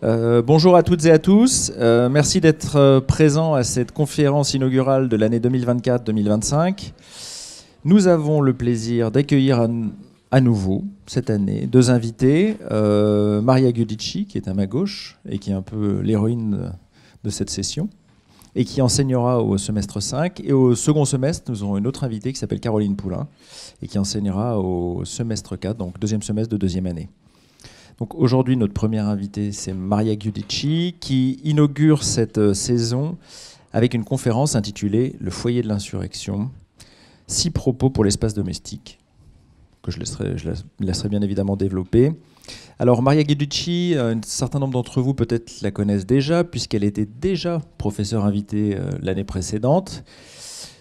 Bonjour à toutes et à tous. Merci d'être présents à cette conférence inaugurale de l'année 2024-2025. Nous avons le plaisir d'accueillir à nouveau, cette année, deux invités. Maria Giudici, qui est à ma gauche et qui est un peu l'héroïne de cette session, et qui enseignera au semestre 5. Et au second semestre, nous aurons une autre invitée qui s'appelle Caroline Poulain, et qui enseignera au semestre 4, donc deuxième semestre de deuxième année. Donc aujourd'hui, notre première invitée, c'est Maria Giudici, qui inaugure cette saison avec une conférence intitulée « Le foyer de l'insurrection », 6 propos pour l'espace domestique, que je laisserai bien évidemment développer. Alors Maria Giudici, un certain nombre d'entre vous peut-être la connaissent déjà, puisqu'elle était déjà professeure invitée l'année précédente.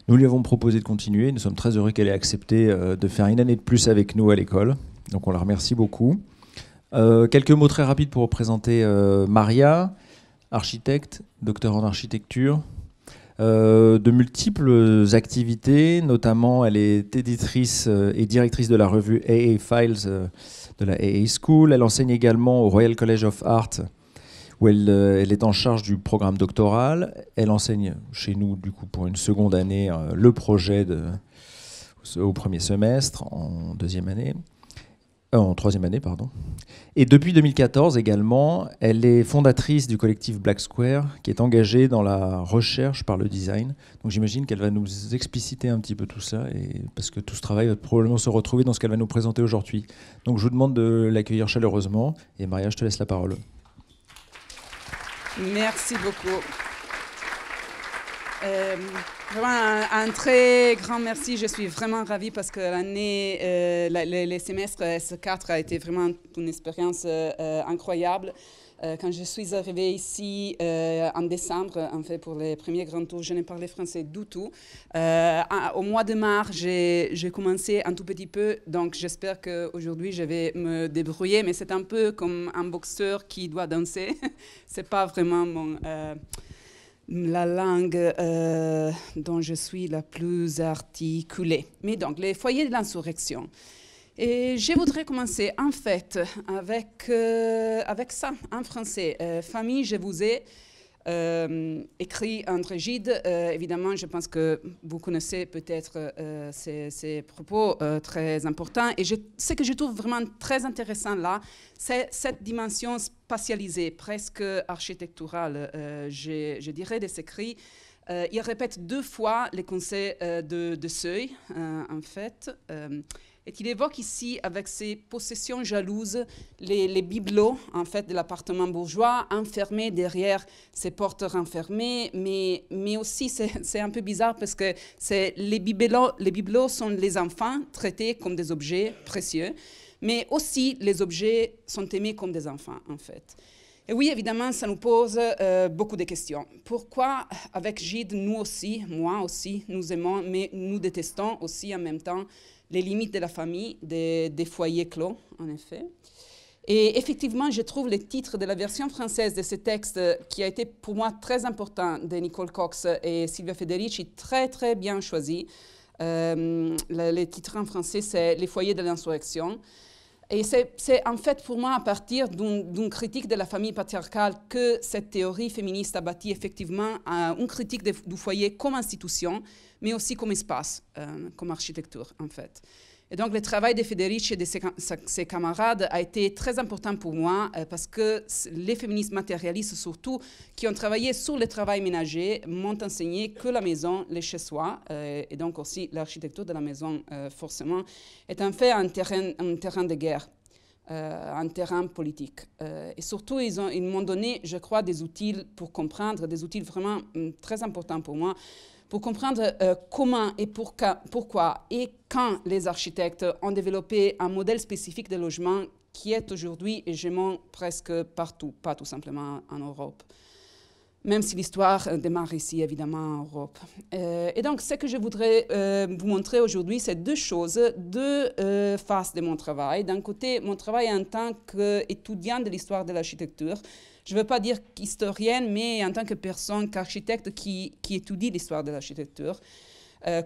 Nous lui avons proposé de continuer. Nous sommes très heureux qu'elle ait accepté de faire une année de plus avec nous à l'école. Donc on la remercie beaucoup. Quelques mots très rapides pour présenter Maria, architecte, docteur en architecture, de multiples activités, notamment elle est éditrice et directrice de la revue AA Files de la AA School. Elle enseigne également au Royal College of Art, où elle est en charge du programme doctoral. Elle enseigne chez nous, du coup, pour une seconde année, le projet au premier semestre, en troisième année, pardon. Et depuis 2014 également, elle est fondatrice du collectif Black Square, qui est engagé dans la recherche par le design. Donc j'imagine qu'elle va nous expliciter un petit peu tout ça, parce que tout ce travail va probablement se retrouver dans ce qu'elle va nous présenter aujourd'hui. Donc je vous demande de l'accueillir chaleureusement. Et Maria, je te laisse la parole. Merci beaucoup. Vraiment un très grand merci. Je suis vraiment ravie parce que l'année, les semestres S4 a été vraiment une expérience incroyable. Quand je suis arrivée ici en décembre, en fait, pour les premiers grands tours, je n'ai parlé français du tout. Au mois de mars, j'ai commencé un tout petit peu, donc j'espère qu'aujourd'hui, je vais me débrouiller, mais c'est un peu comme un boxeur qui doit danser. C'est pas vraiment la langue dont je suis la plus articulée. Mais donc, les foyers de l'insurrection. Et je voudrais commencer, en fait, avec ça, en français. Famille, je vous ai écrit en rigide. Évidemment, je pense que vous connaissez peut-être ces propos très importants. Et ce que je trouve vraiment très intéressant là, c'est cette dimension spatialisée, presque architecturale, je dirais, des écrits. Il répète 2 fois les concepts de seuil, en fait. Et il évoque ici, avec ses possessions jalouses, les bibelots, en fait, de l'appartement bourgeois, enfermés derrière ces portes renfermées. Mais aussi, c'est un peu bizarre parce que les bibelots sont les enfants traités comme des objets précieux, mais aussi les objets sont aimés comme des enfants, en fait. Et oui, évidemment, ça nous pose beaucoup de questions. Pourquoi, avec Gide, nous aussi, moi aussi, nous aimons, mais nous détestons aussi en même temps les limites de la famille, des foyers clos, en effet. Et effectivement, je trouve le titre de la version française de ce texte, qui a été pour moi très important, de Nicole Cox et Silvia Federici, très, très bien choisi. Le titre en français, c'est « Les foyers de l'insurrection ». Et c'est en fait pour moi à partir d'une critique de la famille patriarcale que cette théorie féministe a bâti effectivement une critique du foyer comme institution, mais aussi comme espace, comme architecture en fait. Et donc le travail de Federici et de ses camarades a été très important pour moi parce que les féministes matérialistes surtout, qui ont travaillé sur le travail ménager, m'ont enseigné que la maison, le chez-soi, et donc aussi l'architecture de la maison forcément, est en fait un terrain de guerre. Un terrain politique. Et surtout, ils m'ont donné, je crois, des outils pour comprendre, des outils vraiment très importants pour moi, pour comprendre comment et pourquoi et quand les architectes ont développé un modèle spécifique de logement qui est aujourd'hui hégémon presque partout, pas tout simplement en Europe. Même si l'histoire démarre ici, évidemment, en Europe. Et donc, ce que je voudrais vous montrer aujourd'hui, c'est 2 choses, 2 faces de mon travail. D'un côté, mon travail en tant qu'étudiant de l'histoire de l'architecture. Je ne veux pas dire qu'historienne, mais en tant que personne, qu'architecte qui étudie l'histoire de l'architecture.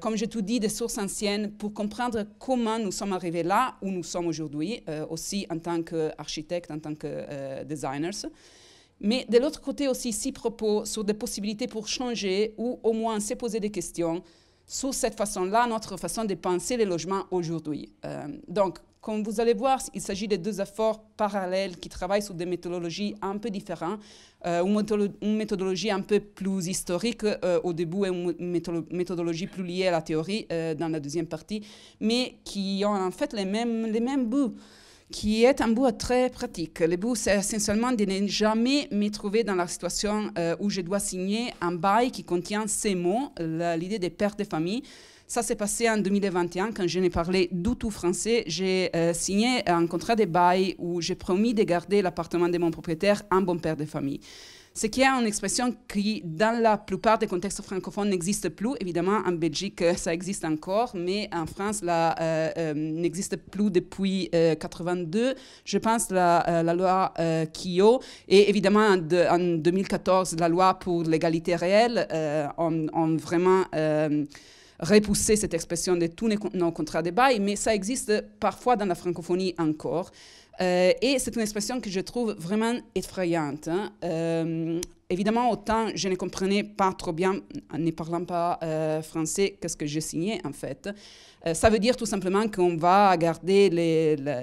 Comme j'étudie des sources anciennes pour comprendre comment nous sommes arrivés là où nous sommes aujourd'hui, aussi en tant qu'architecte, en tant que designers. mais de l'autre côté aussi 6 propos sur des possibilités pour changer ou au moins se poser des questions sur cette façon-là, notre façon de penser les logements aujourd'hui. Donc, comme vous allez voir, il s'agit de 2 efforts parallèles qui travaillent sur des méthodologies un peu différentes. Une méthodologie un peu plus historique au début et une méthodologie plus liée à la théorie dans la deuxième partie, mais qui ont en fait les mêmes buts, qui est un but très pratique. Le but, c'est essentiellement de ne jamais me trouver dans la situation où je dois signer un bail qui contient ces mots, l'idée des pères de famille. Ça s'est passé en 2021, quand je n'ai parlé du tout français. J'ai signé un contrat de bail où j'ai promis de garder l'appartement de mon propriétaire un bon père de famille. Ce qui est une expression qui, dans la plupart des contextes francophones, n'existe plus. Évidemment, en Belgique, ça existe encore, mais en France, n'existe plus depuis 82. Je pense la loi Quillot. Et évidemment, en 2014, la loi pour l'égalité réelle ont vraiment repousser cette expression de tous nos contrats de bail, mais ça existe parfois dans la francophonie encore. Et c'est une expression que je trouve vraiment effrayante. Évidemment, autant je ne comprenais pas trop bien, en ne parlant pas français, qu'est-ce que j'ai signé en fait. Ça veut dire tout simplement qu'on va garder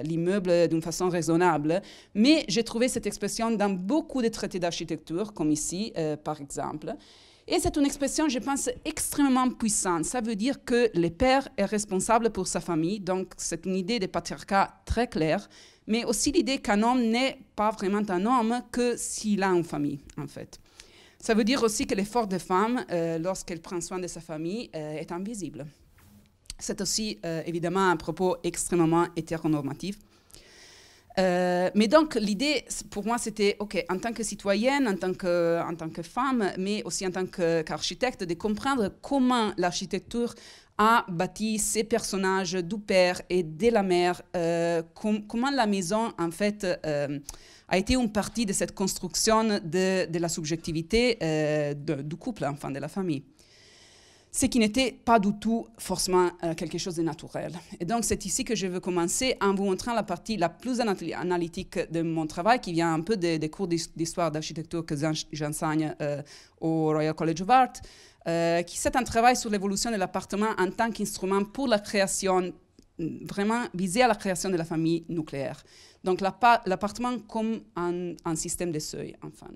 l'immeuble d'une façon raisonnable. Mais j'ai trouvé cette expression dans beaucoup de traités d'architecture, comme ici, par exemple. Et c'est une expression, je pense, extrêmement puissante. Ça veut dire que le père est responsable pour sa famille. Donc, c'est une idée de patriarcat très claire, mais aussi l'idée qu'un homme n'est pas vraiment un homme que s'il a une famille, en fait. Ça veut dire aussi que l'effort de femme, lorsqu'elle prend soin de sa famille, est invisible. C'est aussi, évidemment, un propos extrêmement hétéronormatif. Mais donc, l'idée, pour moi, c'était, OK, en tant que citoyenne, en tant que femme, mais aussi en tant qu'architecte, de comprendre comment l'architecture a bâti ces personnages du père et de la mère, comment la maison, en fait, a été une partie de cette construction de la subjectivité du couple, enfin, de la famille. Ce qui n'était pas du tout forcément quelque chose de naturel. Et donc, c'est ici que je veux commencer en vous montrant la partie la plus analytique de mon travail, qui vient un peu des cours d'histoire d'architecture que j'enseigne au Royal College of Art, qui c'est un travail sur l'évolution de l'appartement en tant qu'instrument pour la création, vraiment visé à la création de la famille nucléaire. Donc, l'appartement comme un système de seuil, enfin.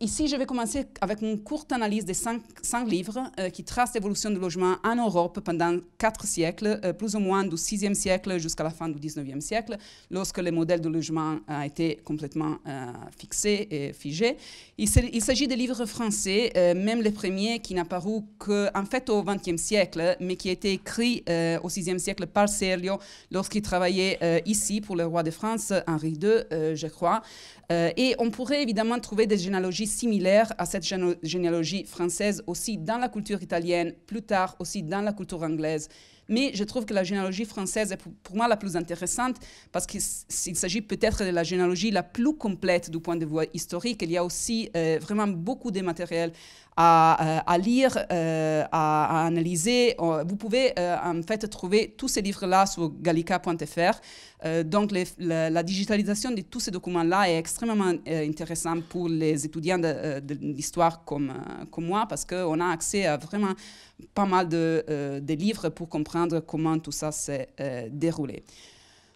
Ici, je vais commencer avec une courte analyse de 5 livres qui tracent l'évolution du logement en Europe pendant 4 siècles, plus ou moins du 6e siècle jusqu'à la fin du 19e siècle, lorsque le modèle du logement a été complètement fixé et figé. Il s'agit de livres français, même les premiers qui n'ont paru qu'en fait au 20e siècle, mais qui a été écrit au 6e siècle par Serlio lorsqu'il travaillait ici pour le roi de France, Henri II, je crois. Et on pourrait évidemment trouver des généalogies similaires à cette généalogie française aussi dans la culture italienne, plus tard aussi dans la culture anglaise. Mais je trouve que la généalogie française est pour moi la plus intéressante parce qu'il s'agit peut-être de la généalogie la plus complète du point de vue historique. Il y a aussi vraiment beaucoup de matériel à lire, à analyser. Vous pouvez en fait trouver tous ces livres-là sur gallica.fr. Donc la digitalisation de tous ces documents-là est extrêmement intéressante pour les étudiants d'histoire comme moi parce qu'on a accès à vraiment pas mal de livres pour comprendre comment tout ça s'est déroulé.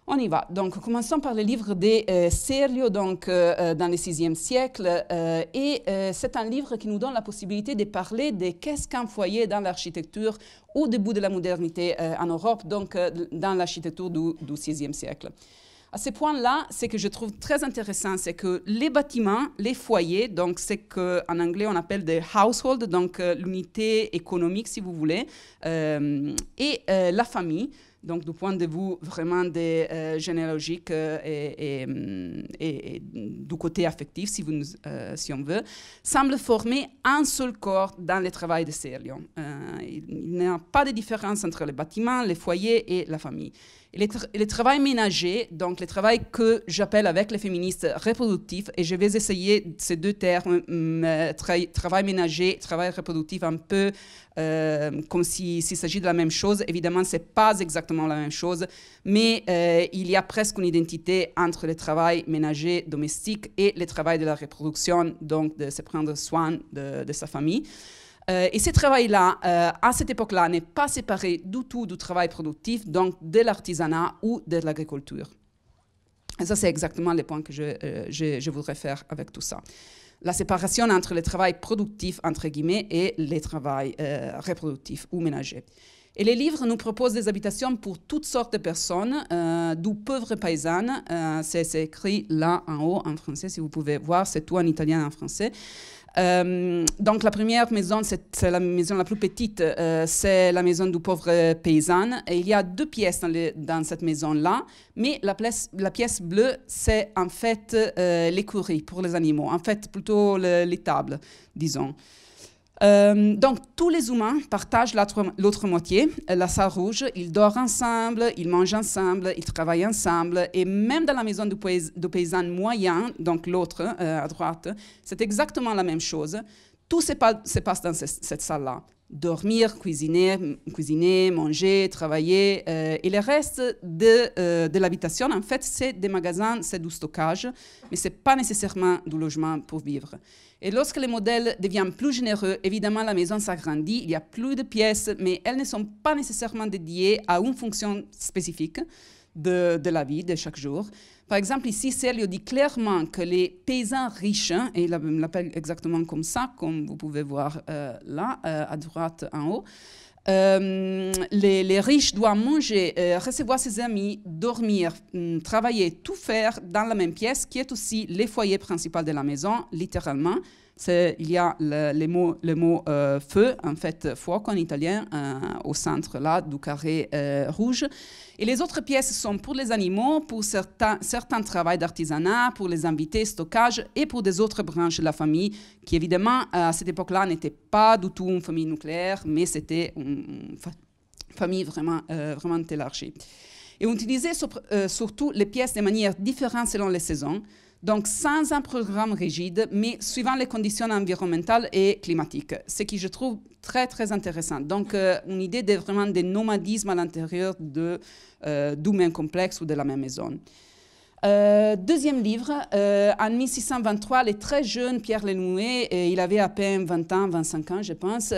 On y va. Donc, commençons par le livre de Serlio, donc, dans le 6e siècle. C'est un livre qui nous donne la possibilité de parler de qu'est-ce qu'un foyer dans l'architecture au début de la modernité en Europe, donc dans l'architecture du 6e siècle. À ce point-là, ce que je trouve très intéressant, c'est que les bâtiments, les foyers, donc c'est qu'en anglais on appelle des household, donc l'unité économique si vous voulez, et la famille, donc du point de vue vraiment généalogique et du côté affectif, si on veut, semblent former un seul corps dans le travail de Serlio. Il n'y a pas de différence entre les bâtiments, les foyers et la famille. Et le travail ménager, donc le travail que j'appelle avec les féministes reproductif, et je vais essayer ces deux termes, travail ménager, travail reproductif, un peu comme s'il s'agit de la même chose. Évidemment, ce n'est pas exactement la même chose, mais il y a presque une identité entre le travail ménager domestique et le travail de la reproduction, donc de se prendre soin de sa famille. Et ce travail-là, à cette époque-là, n'est pas séparé du tout du travail productif, donc de l'artisanat ou de l'agriculture. Et ça, c'est exactement le point que je voudrais faire avec tout ça. La séparation entre le travail productif, entre guillemets, et le travail reproductif ou ménager. Et les livres nous proposent des habitations pour toutes sortes de personnes, d'où pauvres paysannes. C'est écrit là en haut en français, si vous pouvez voir, c'est tout en italien et en français. Donc la première maison, c'est la maison la plus petite, c'est la maison du pauvre paysan. Et il y a 2 pièces dans cette maison-là, mais la pièce bleue, c'est en fait l'écurie pour les animaux, en fait plutôt l'étable, disons. Donc, tous les humains partagent l'autre moitié, la salle rouge. Ils dorment ensemble, ils mangent ensemble, ils travaillent ensemble. Et même dans la maison du paysan moyen, donc l'autre à droite, c'est exactement la même chose. Tout se passe dans cette salle-là. Dormir, cuisiner, manger, travailler. Et le reste de l'habitation, en fait, c'est des magasins, c'est du stockage, mais ce n'est pas nécessairement du logement pour vivre. Et lorsque le modèle devient plus généreux, évidemment, la maison s'agrandit, il y a plus de pièces, mais elles ne sont pas nécessairement dédiées à une fonction spécifique de la vie de chaque jour. Par exemple, ici, Serlio dit clairement que les paysans riches, et il l'appelle exactement comme ça, comme vous pouvez voir là, à droite en haut, les riches doivent manger, recevoir ses amis, dormir, travailler, tout faire dans la même pièce, qui est aussi le foyer principal de la maison, littéralement. Il y a le mot feu, en fait, fuoco en italien, au centre là, du carré rouge. Et les autres pièces sont pour les animaux, pour certains travaux d'artisanat, pour les invités, stockage, et pour des autres branches de la famille, qui évidemment, à cette époque-là, n'étaient pas du tout une famille nucléaire, mais c'était une famille vraiment élargie. Et on utilisait surtout les pièces de manière différente selon les saisons, donc sans un programme rigide, mais suivant les conditions environnementales et climatiques, ce qui je trouve très, très intéressant. Donc, une idée vraiment de nomadisme à l'intérieur du même complexe ou de la même maison. Deuxième livre, en 1623, le très jeune Pierre Lenouet, il avait à peine 20 ans, 25 ans, je pense,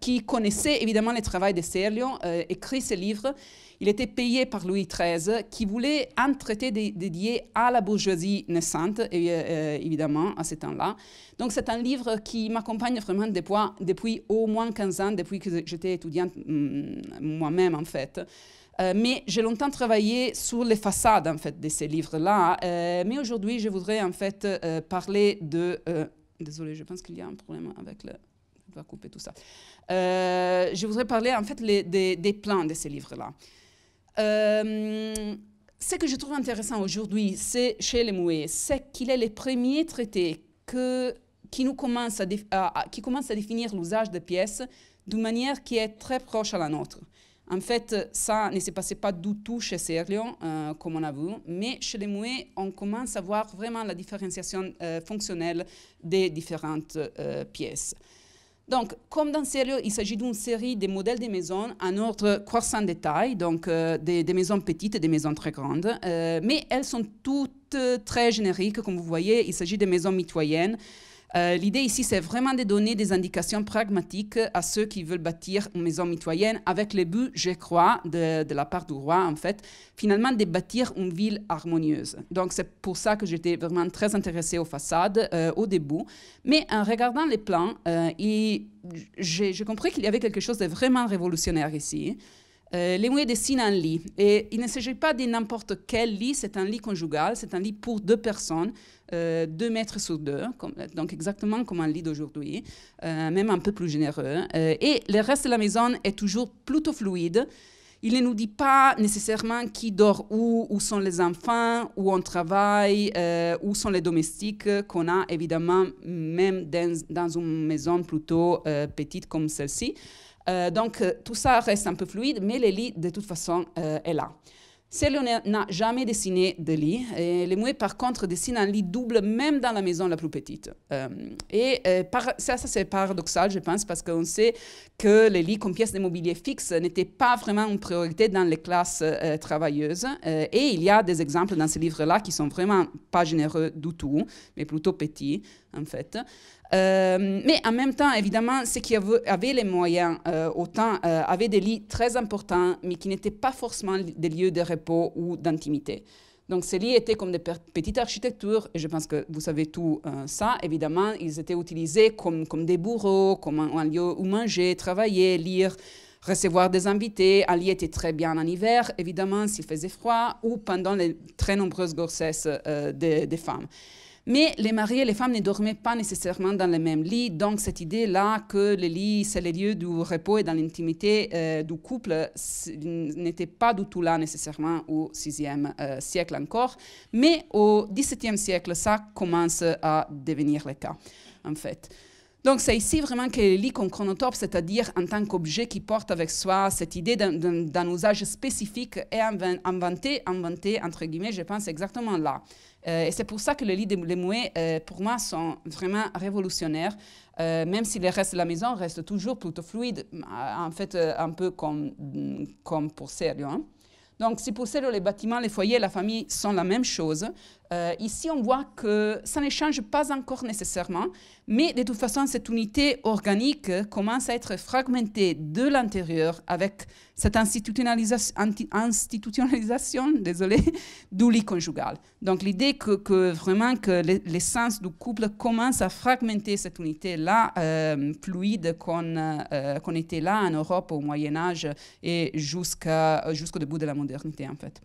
qui connaissait évidemment le travail de Serlio, écrit ce livre. Il était payé par Louis XIII, qui voulait un traité dédié à la bourgeoisie naissante, évidemment, à ce temps-là. Donc, c'est un livre qui m'accompagne vraiment depuis au moins 15 ans, depuis que j'étais étudiante moi-même, en fait. Mais j'ai longtemps travaillé sur les façades, en fait, de ces livres-là. Mais aujourd'hui, je voudrais, en fait, parler de... désolée, je pense qu'il y a un problème avec le... Je vais couper tout ça. Je voudrais parler, en fait, des plans de ces livres-là. Ce que je trouve intéressant aujourd'hui, c'est chez Lenouet, c'est qu'il est le premier traité qui commence à définir l'usage des pièces d'une manière qui est très proche à la nôtre. En fait, ça ne se passait pas du tout chez Serlio, comme on a vu, mais chez Lenouet, on commence à voir vraiment la différenciation fonctionnelle des différentes pièces. Donc, comme dans Serlio, il s'agit d'une série de modèles de maisons en ordre croissant de taille, donc des maisons petites et des maisons très grandes, mais elles sont toutes très génériques, comme vous voyez, il s'agit de maisons mitoyennes. L'idée ici, c'est vraiment de donner des indications pragmatiques à ceux qui veulent bâtir une maison mitoyenne avec le but, je crois, de la part du roi, en fait, finalement, de bâtir une ville harmonieuse. Donc, c'est pour ça que j'étais vraiment très intéressée aux façades au début. Mais en regardant les plans, j'ai compris qu'il y avait quelque chose de vraiment révolutionnaire ici. Lenouet dessine un lit. Et il ne s'agit pas de n'importe quel lit, c'est un lit conjugal, c'est un lit pour 2 personnes, 2 mètres sur 2, donc exactement comme un lit d'aujourd'hui, même un peu plus généreux. Et le reste de la maison est toujours plutôt fluide. Il ne nous dit pas nécessairement qui dort où sont les enfants, où on travaille, où sont les domestiques qu'on a évidemment même dans une maison plutôt petite comme celle-ci. Donc, tout ça reste un peu fluide, mais le lit, de toute façon, est là. Celle n'a jamais dessiné de lit. Et les Mouets, par contre, dessinent un lit double, même dans la maison la plus petite. Ça c'est paradoxal, je pense, parce qu'on sait que les lits comme pièces de mobilier fixe n'étaient pas vraiment une priorité dans les classes travailleuses. Et il y a des exemples dans ces livres-là qui sont vraiment pas généreux du tout, mais plutôt petits, en fait. Mais en même temps, évidemment, ceux qui avaient les moyens, avaient des lits très importants, mais qui n'étaient pas forcément des lieux de repos ou d'intimité. Donc, ces lits étaient comme des petites architectures, et je pense que vous savez tout ça. Évidemment, ils étaient utilisés comme des bureaux, comme un lieu où manger, travailler, lire, recevoir des invités. Un lit était très bien en hiver, évidemment, s'il faisait froid, ou pendant les très nombreuses grossesses des femmes. Mais les maris et les femmes ne dormaient pas nécessairement dans le même lit, donc cette idée-là que le lit, c'est le lieu du repos et dans l'intimité du couple, n'était pas du tout là nécessairement au VIe siècle encore, mais au XVIIe siècle, ça commence à devenir le cas, en fait. Donc, c'est ici vraiment que le lit comme chronotope, c'est-à-dire en tant qu'objet qui porte avec soi cette idée d'un usage spécifique, est inventé, entre guillemets, je pense, exactement là. Et c'est pour ça que le lit des Mouets, pour moi, sont vraiment révolutionnaires, même si le reste de la maison reste toujours plutôt fluide, en fait, un peu comme pour Serlio, hein. Donc, si pour Serlio, les bâtiments, les foyers, la famille sont la même chose, ici, on voit que ça ne change pas encore nécessairement, mais de toute façon, cette unité organique commence à être fragmentée de l'intérieur avec cette institutionnalisation du lit conjugal. Donc, l'idée que vraiment que l'essence du couple commence à fragmenter cette unité-là, fluide qu'on était là en Europe au Moyen-Âge et jusqu'au début de la modernité, en fait.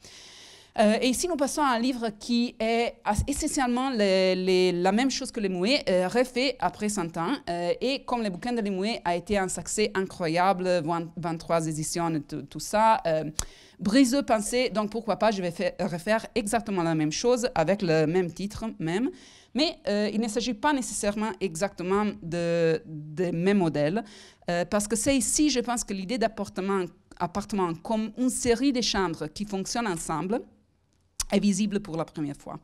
Et ici, nous passons à un livre qui est essentiellement la même chose que les Mouets, refait après 100 ans. Et comme le bouquin de les Mouets a été un succès incroyable, 23 éditions et tout ça, Briseux pensait, donc pourquoi pas, je vais refaire exactement la même chose avec le même titre même. Mais il ne s'agit pas nécessairement exactement de mêmes modèles, parce que c'est ici, je pense que l'idée d'appartement comme une série de chambres qui fonctionnent ensemble est visible pour la première fois.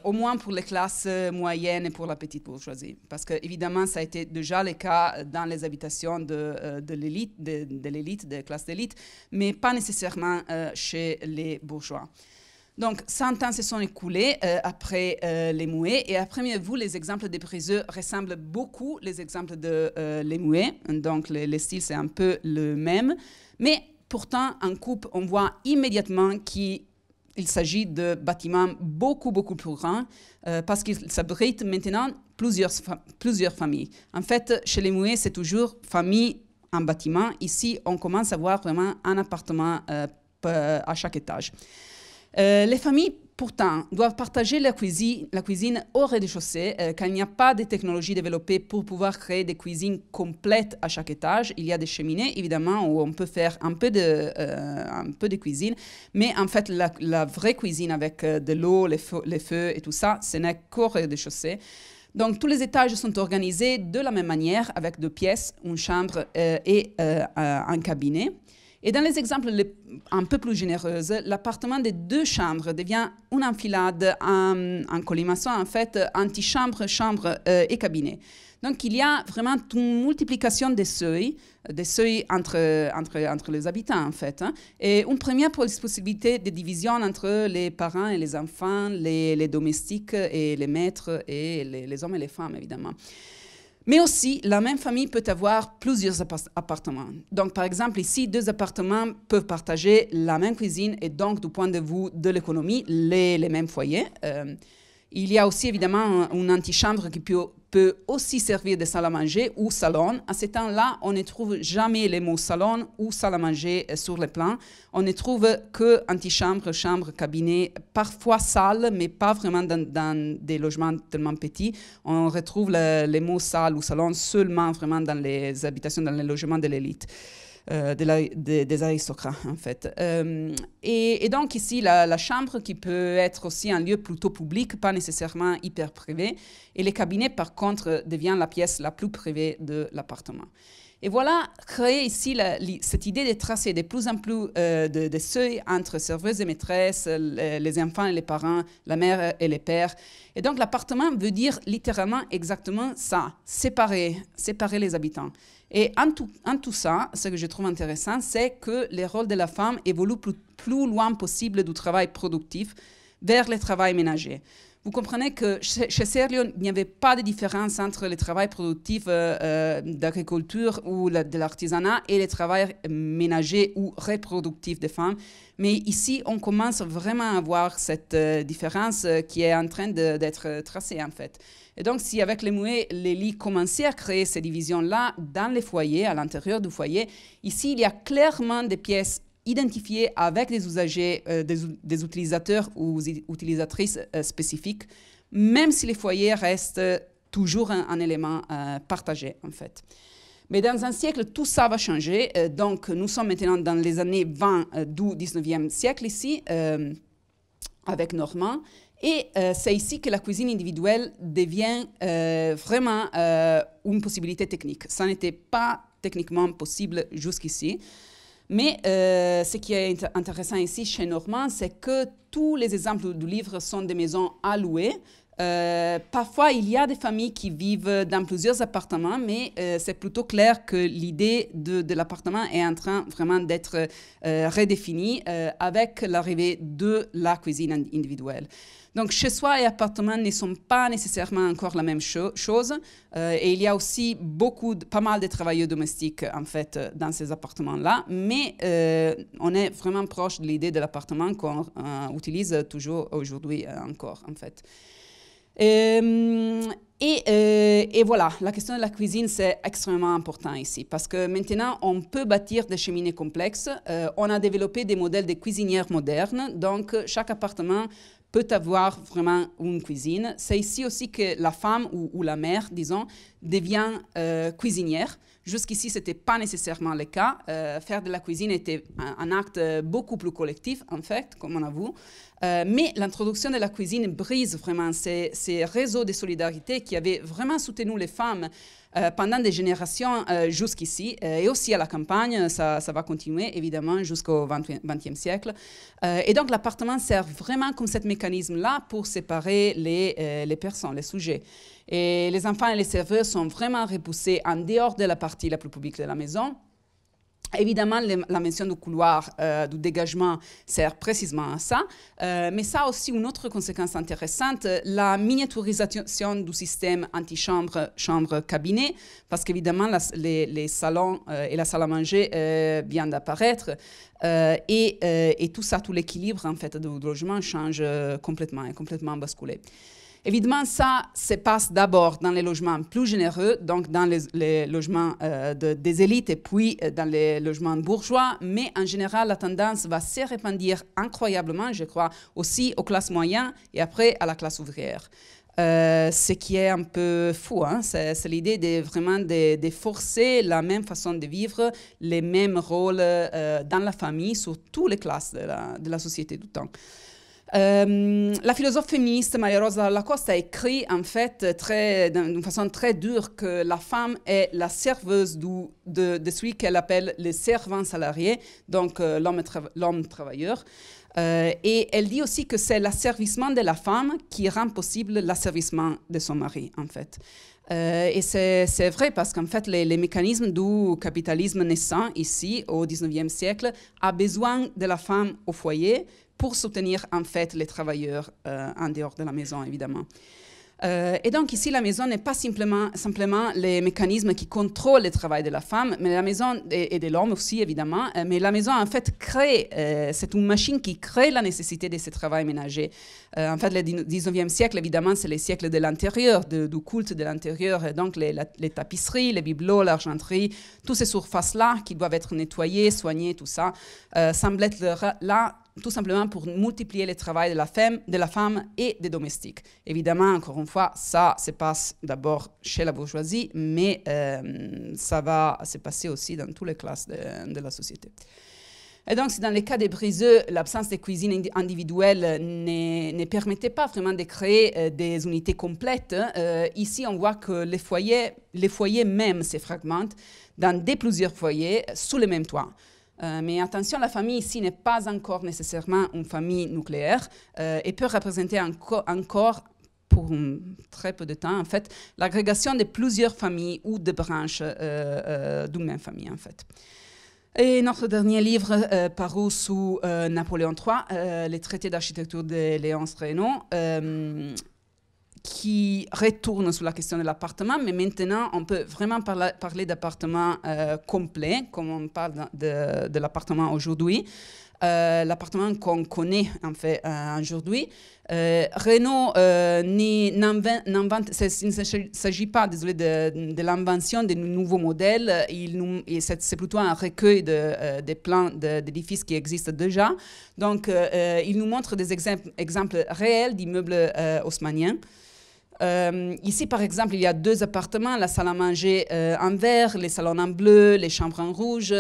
Au moins pour les classes moyennes et pour la petite bourgeoisie. Parce qu'évidemment, ça a été déjà le cas dans les habitations de l'élite, des classes d'élite, mais pas nécessairement chez les bourgeois. Donc, 100 ans se sont écoulés après les Mouets, et à première vue, les exemples des Briseux ressemblent beaucoup aux exemples de les Mouets. Donc, le style, c'est un peu le même. Mais pourtant, en coupe, on voit immédiatement qu'il s'agit de bâtiments beaucoup plus grands parce qu'ils s'abritent maintenant plusieurs familles. En fait, chez les Mouets, c'est toujours famille en bâtiment. Ici, on commence à voir vraiment un appartement à chaque étage. Les familles, pourtant, doivent partager la cuisine au rez-de-chaussée, car il n'y a pas de technologie développée pour pouvoir créer des cuisines complètes à chaque étage. Il y a des cheminées, évidemment, où on peut faire un peu de cuisine, mais en fait, la vraie cuisine avec de l'eau, les feux et tout ça, ce n'est qu'au rez-de-chaussée. Donc, tous les étages sont organisés de la même manière, avec 2 pièces, une chambre et un cabinet. Et dans les exemples un peu plus généreux, l'appartement de 2 chambres devient une enfilade en colimaçon, en fait, antichambre, chambre et cabinet. Donc, il y a vraiment une multiplication des seuils entre les habitants, en fait, hein, et une première possibilité de division entre les parents et les enfants, les domestiques et les maîtres, et les hommes et les femmes, évidemment. Mais aussi, la même famille peut avoir plusieurs appartements. Donc, par exemple, ici, 2 appartements peuvent partager la même cuisine et donc, du point de vue de l'économie, les mêmes foyers. Il y a aussi, évidemment, une antichambre qui peut aussi servir de salle à manger ou salon. À ce temps-là, on ne trouve jamais les mots salon ou salle à manger sur le plan. On ne trouve que antichambre, chambre, cabinet, parfois salle, mais pas vraiment dans des logements tellement petits. On retrouve les mots salle ou salon seulement vraiment dans les habitations, dans les logements de l'élite. Des aristocrates, en fait. Et donc, ici, la chambre qui peut être aussi un lieu plutôt public, pas nécessairement hyper privé. Et les cabinets, par contre, devient la pièce la plus privée de l'appartement. Et voilà, créer ici cette idée de tracer de plus en plus de seuils entre serveuses et maîtresses, les enfants et les parents, la mère et les pères. Et donc l'appartement veut dire littéralement exactement ça, séparer les habitants. Et en tout ça, ce que je trouve intéressant, c'est que les rôles de la femme évoluent plus loin possible du travail productif vers le travail ménager. Vous comprenez que chez Serlio, il n'y avait pas de différence entre le travail productif d'agriculture ou de l'artisanat et le travail ménager ou reproductif des femmes. Mais ici, on commence vraiment à voir cette différence qui est en train d'être tracée, en fait. Et donc, si avec les Muets, les lits commençaient à créer ces divisions-là dans les foyers, à l'intérieur du foyer, ici, il y a clairement des pièces identifiées avec des usagers, des utilisateurs ou utilisatrices spécifiques, même si les foyers restent toujours un élément partagé, en fait. Mais dans un siècle, tout ça va changer. Donc, nous sommes maintenant dans les années 20 du 19e siècle ici, avec Normand. Et c'est ici que la cuisine individuelle devient vraiment une possibilité technique. Ça n'était pas techniquement possible jusqu'ici. Mais ce qui est intéressant ici chez Normand, c'est que tous les exemples du livre sont des maisons à louer. Parfois, il y a des familles qui vivent dans plusieurs appartements, mais c'est plutôt clair que l'idée de l'appartement est en train vraiment d'être redéfinie avec l'arrivée de la cuisine individuelle. Donc, chez soi et appartement ne sont pas nécessairement encore la même chose. Et il y a aussi pas mal de travailleurs domestiques, en fait, dans ces appartements-là. Mais on est vraiment proche de l'idée de l'appartement qu'on utilise toujours aujourd'hui encore, en fait. Et voilà, la question de la cuisine, c'est extrêmement important ici, parce que maintenant, on peut bâtir des cheminées complexes. On a développé des modèles de cuisinières modernes, donc chaque appartement peut avoir vraiment une cuisine. C'est ici aussi que la femme ou la mère, disons, devient cuisinière. Jusqu'ici, ce n'était pas nécessairement le cas. Faire de la cuisine était un acte beaucoup plus collectif, en fait, comme on a vu. Mais l'introduction de la cuisine brise vraiment ces réseaux de solidarité qui avaient vraiment soutenu les femmes pendant des générations jusqu'ici. Et aussi à la campagne, ça va continuer, évidemment, jusqu'au XXe siècle. Et donc, l'appartement sert vraiment comme ce mécanisme-là pour séparer les personnes, les sujets. Et les enfants et les serveurs sont vraiment repoussés en dehors de la partie la plus publique de la maison. Évidemment, la mention du couloir, du dégagement, sert précisément à ça. Mais ça a aussi une autre conséquence intéressante, la miniaturisation du système antichambre, chambre-cabinet, parce qu'évidemment, les salons et la salle à manger viennent d'apparaître. Et tout ça, tout l'équilibre en fait, du logement change complètement, est complètement basculé. Évidemment, ça se passe d'abord dans les logements plus généreux, donc dans les logements des élites et puis dans les logements bourgeois, mais en général, la tendance va se répandre incroyablement, je crois, aussi aux classes moyennes et après à la classe ouvrière. Ce qui est un peu fou, hein? C'est l'idée de vraiment de forcer la même façon de vivre, les mêmes rôles dans la famille, sur toutes les classes de la société du temps. La philosophe féministe Maria Rosa Lacoste a écrit en fait d'une façon très dure que la femme est la serveuse de celui qu'elle appelle le servant salarié, donc l'homme travailleur. Et elle dit aussi que c'est l'asservissement de la femme qui rend possible l'asservissement de son mari, en fait. Et c'est vrai parce qu'en fait, les mécanismes du capitalisme naissant ici, au XIXe siècle, a besoin de la femme au foyer pour soutenir en fait les travailleurs en dehors de la maison, évidemment. Et donc ici, la maison n'est pas simplement les mécanismes qui contrôlent le travail de la femme, mais la maison, et de l'homme aussi, évidemment, mais la maison, en fait, c'est une machine qui crée la nécessité de ce travail ménager. En fait, le 19e siècle, évidemment, c'est le siècle de l'intérieur, du culte de l'intérieur, et donc les tapisseries, les bibelots, l'argenterie, toutes ces surfaces-là qui doivent être nettoyées, soignées, tout ça, semblent être là tout simplement pour multiplier le travail de la femme et des domestiques. Évidemment, encore une fois, ça se passe d'abord chez la bourgeoisie, mais ça va se passer aussi dans toutes les classes de la société. Et donc, si dans les cas des briseux, l'absence de cuisine individuelle ne permettait pas vraiment de créer des unités complètes, ici, on voit que les foyers même se fragmentent dans plusieurs foyers sous le même toit. Mais attention, la famille ici n'est pas encore nécessairement une famille nucléaire et peut représenter encore pour très peu de temps, en fait, l'agrégation de plusieurs familles ou de branches d'une même famille, en fait. Et notre dernier livre, paru sous Napoléon III, les traités d'architecture de Léonce Reynaud, qui retourne sur la question de l'appartement, mais maintenant, on peut vraiment parler d'appartement complet, comme on parle de l'appartement aujourd'hui. L'appartement qu'on connaît en fait aujourd'hui. Reynaud n'invente, il ne s'agit pas, désolé, de l'invention de nouveaux modèles. C'est plutôt un recueil des plans d'édifices qui existent déjà. Donc, il nous montre des exemples réels d'immeubles haussmanniens. Ici, par exemple, il y a 2 appartements, la salle à manger en vert, les salons en bleu, les chambres en rouge,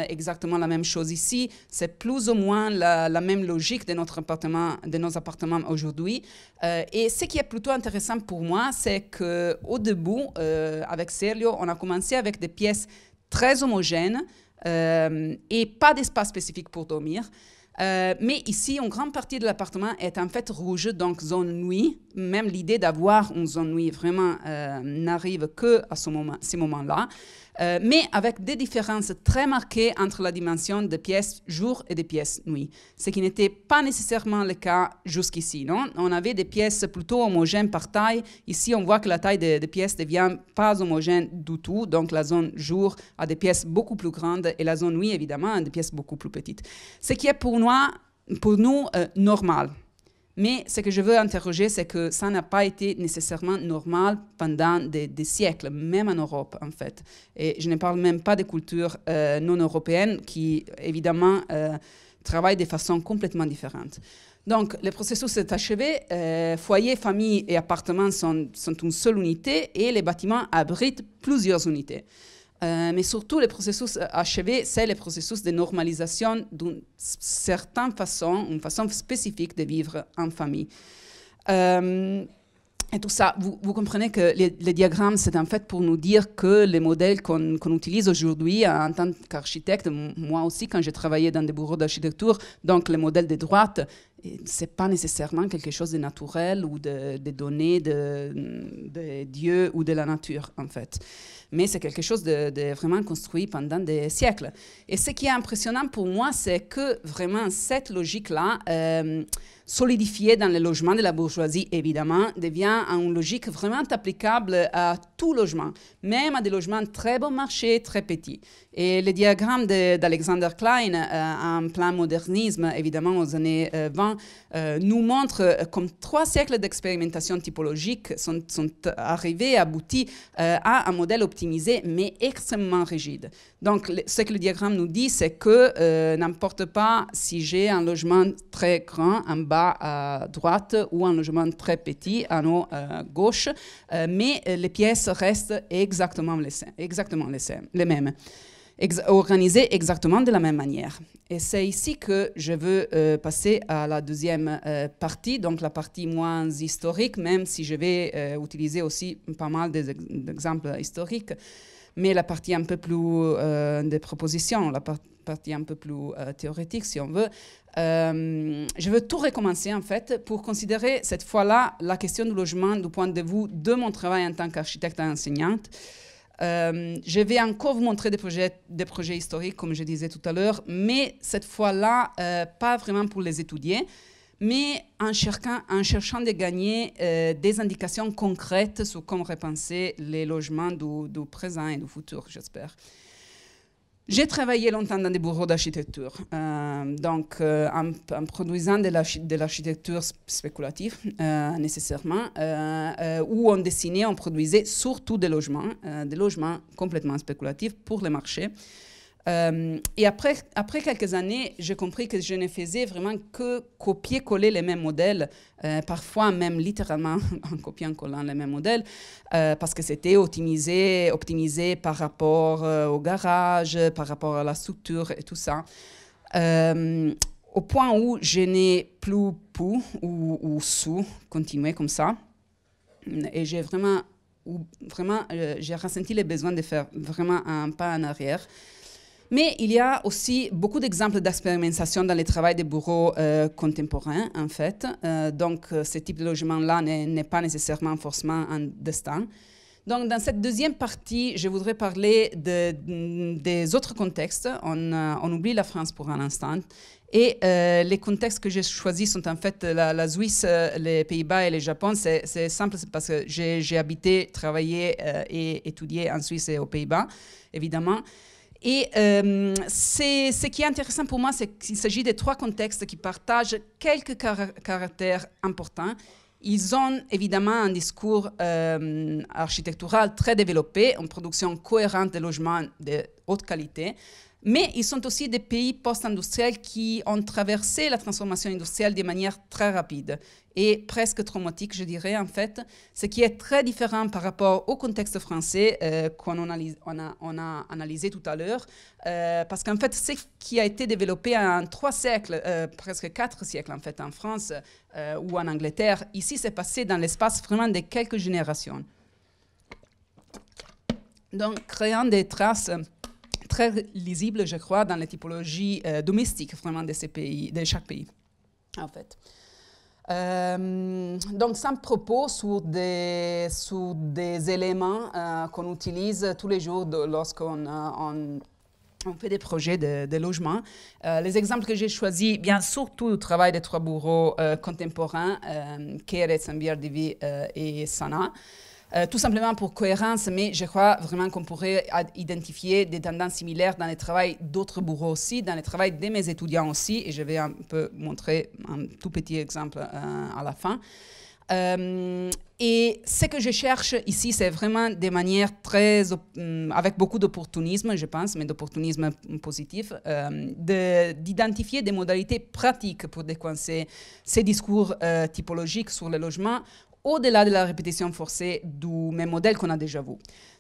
exactement la même chose ici. C'est plus ou moins la même logique de nos appartements aujourd'hui. Et ce qui est plutôt intéressant pour moi, c'est qu'au début, avec Serlio, on a commencé avec des pièces très homogènes et pas d'espace spécifique pour dormir. Mais ici, une grande partie de l'appartement est en fait rouge, donc zone nuit. Même l'idée d'avoir une zone nuit vraiment n'arrive que à ces moments-là. Mais avec des différences très marquées entre la dimension des pièces jour et des pièces nuit. Ce qui n'était pas nécessairement le cas jusqu'ici, non? On avait des pièces plutôt homogènes par taille. Ici, on voit que la taille des pièces ne devient pas homogène du tout. Donc, la zone jour a des pièces beaucoup plus grandes et la zone nuit, évidemment, a des pièces beaucoup plus petites. Ce qui est pour nous normal. Mais ce que je veux interroger, c'est que ça n'a pas été nécessairement normal pendant des siècles, même en Europe, en fait. Et je ne parle même pas des cultures non européennes qui, évidemment, travaillent de façon complètement différente. Donc, le processus est achevé. Foyer, famille et appartements sont une seule unité et les bâtiments abritent plusieurs unités. Mais surtout, le processus achevé, c'est le processus de normalisation d'une certaine façon, une façon spécifique de vivre en famille. Et tout ça, vous comprenez que les diagrammes, c'est en fait pour nous dire que les modèles qu'on utilise aujourd'hui en tant qu'architecte, moi aussi, quand j'ai travaillé dans des bureaux d'architecture, donc les modèles de droite, c'est pas nécessairement quelque chose de naturel ou de donné de Dieu ou de la nature, en fait. Mais c'est quelque chose de vraiment construit pendant des siècles. Et ce qui est impressionnant pour moi, c'est que vraiment cette logique-là, solidifiée dans le logement de la bourgeoisie, évidemment, devient une logique vraiment applicable à tout logement, même à des logements très bon marché, très petits. Et le diagramme d'Alexander Klein, en plein modernisme, évidemment, aux années 20, nous montre comme 3 siècles d'expérimentation typologique sont arrivés, aboutis à un modèle optimisé, mais extrêmement rigide. Donc, ce que le diagramme nous dit, c'est que n'importe pas si j'ai un logement très grand en bas à droite ou un logement très petit en haut à gauche, mais les pièces restent exactement les mêmes. Organisées exactement de la même manière. Et c'est ici que je veux passer à la deuxième partie, donc la partie moins historique, même si je vais utiliser aussi pas mal d'exemples historiques, mais la partie un peu plus de propositions, la partie un peu plus théorétique, si on veut. Je veux tout recommencer, en fait, pour considérer cette fois-là la question du logement du point de vue de mon travail en tant qu'architecte et enseignante. Je vais encore vous montrer des projets historiques, comme je disais tout à l'heure, mais cette fois-là, pas vraiment pour les étudier, mais en cherchant de gagner des indications concrètes sur comment repenser les logements du présent et du futur, j'espère. J'ai travaillé longtemps dans des bureaux d'architecture, donc en produisant de l'architecture spéculative, nécessairement, où on dessinait, on produisait surtout des logements complètement spéculatifs pour le marché. Et après quelques années, j'ai compris que je ne faisais vraiment que copier-coller les mêmes modèles, parfois même littéralement en copiant-collant les mêmes modèles, parce que c'était optimisé par rapport au garage, par rapport à la structure et tout ça. au point où je n'ai plus pu ou su continuer comme ça. Et j'ai vraiment j'ai ressenti le besoin de faire vraiment un pas en arrière. Mais il y a aussi beaucoup d'exemples d'expérimentation dans le travail des bureaux contemporains, en fait. Donc, ce type de logement-là n'est pas nécessairement forcément un destin. Donc, dans cette deuxième partie, je voudrais parler des autres contextes. On oublie la France pour un instant. Et les contextes que j'ai choisis sont en fait la Suisse, les Pays-Bas et le Japon. C'est simple parce que j'ai habité, travaillé et étudié en Suisse et aux Pays-Bas, évidemment. Et ce qui est intéressant pour moi, c'est qu'il s'agit de trois contextes qui partagent quelques caractères importants. Ils ont évidemment un discours architectural très développé, une production cohérente de logements de haute qualité, mais ils sont aussi des pays post-industriels qui ont traversé la transformation industrielle de manière très rapide et presque traumatique, je dirais, en fait, ce qui est très différent par rapport au contexte français qu'on a analysé tout à l'heure, parce qu'en fait, ce qui a été développé en 3 siècles, presque 4 siècles, en fait, en France ou en Angleterre, ici, c'est passé dans l'espace vraiment de quelques générations. Donc, créant des traces très lisibles, je crois, dans les typologies domestiques, vraiment, de ces pays, de chaque pays, en fait. Donc, sans propos sur des éléments qu'on utilise tous les jours lorsqu'on on fait des projets de logement. Les exemples que j'ai choisis, bien surtout le travail des 3 bureaux contemporains, Keret, Sambier-Divi et Sana. Tout simplement pour cohérence, mais je crois vraiment qu'on pourrait identifier des tendances similaires dans le travail d'autres bureaux aussi, dans le travail de mes étudiants aussi, et je vais un peu montrer un tout petit exemple à la fin. Et ce que je cherche ici, c'est vraiment des manières avec beaucoup d'opportunisme, je pense, mais d'opportunisme positif, d'identifier des modalités pratiques pour décoincer ces discours typologiques sur le logement, au-delà de la répétition forcée du même modèle qu'on a déjà vu.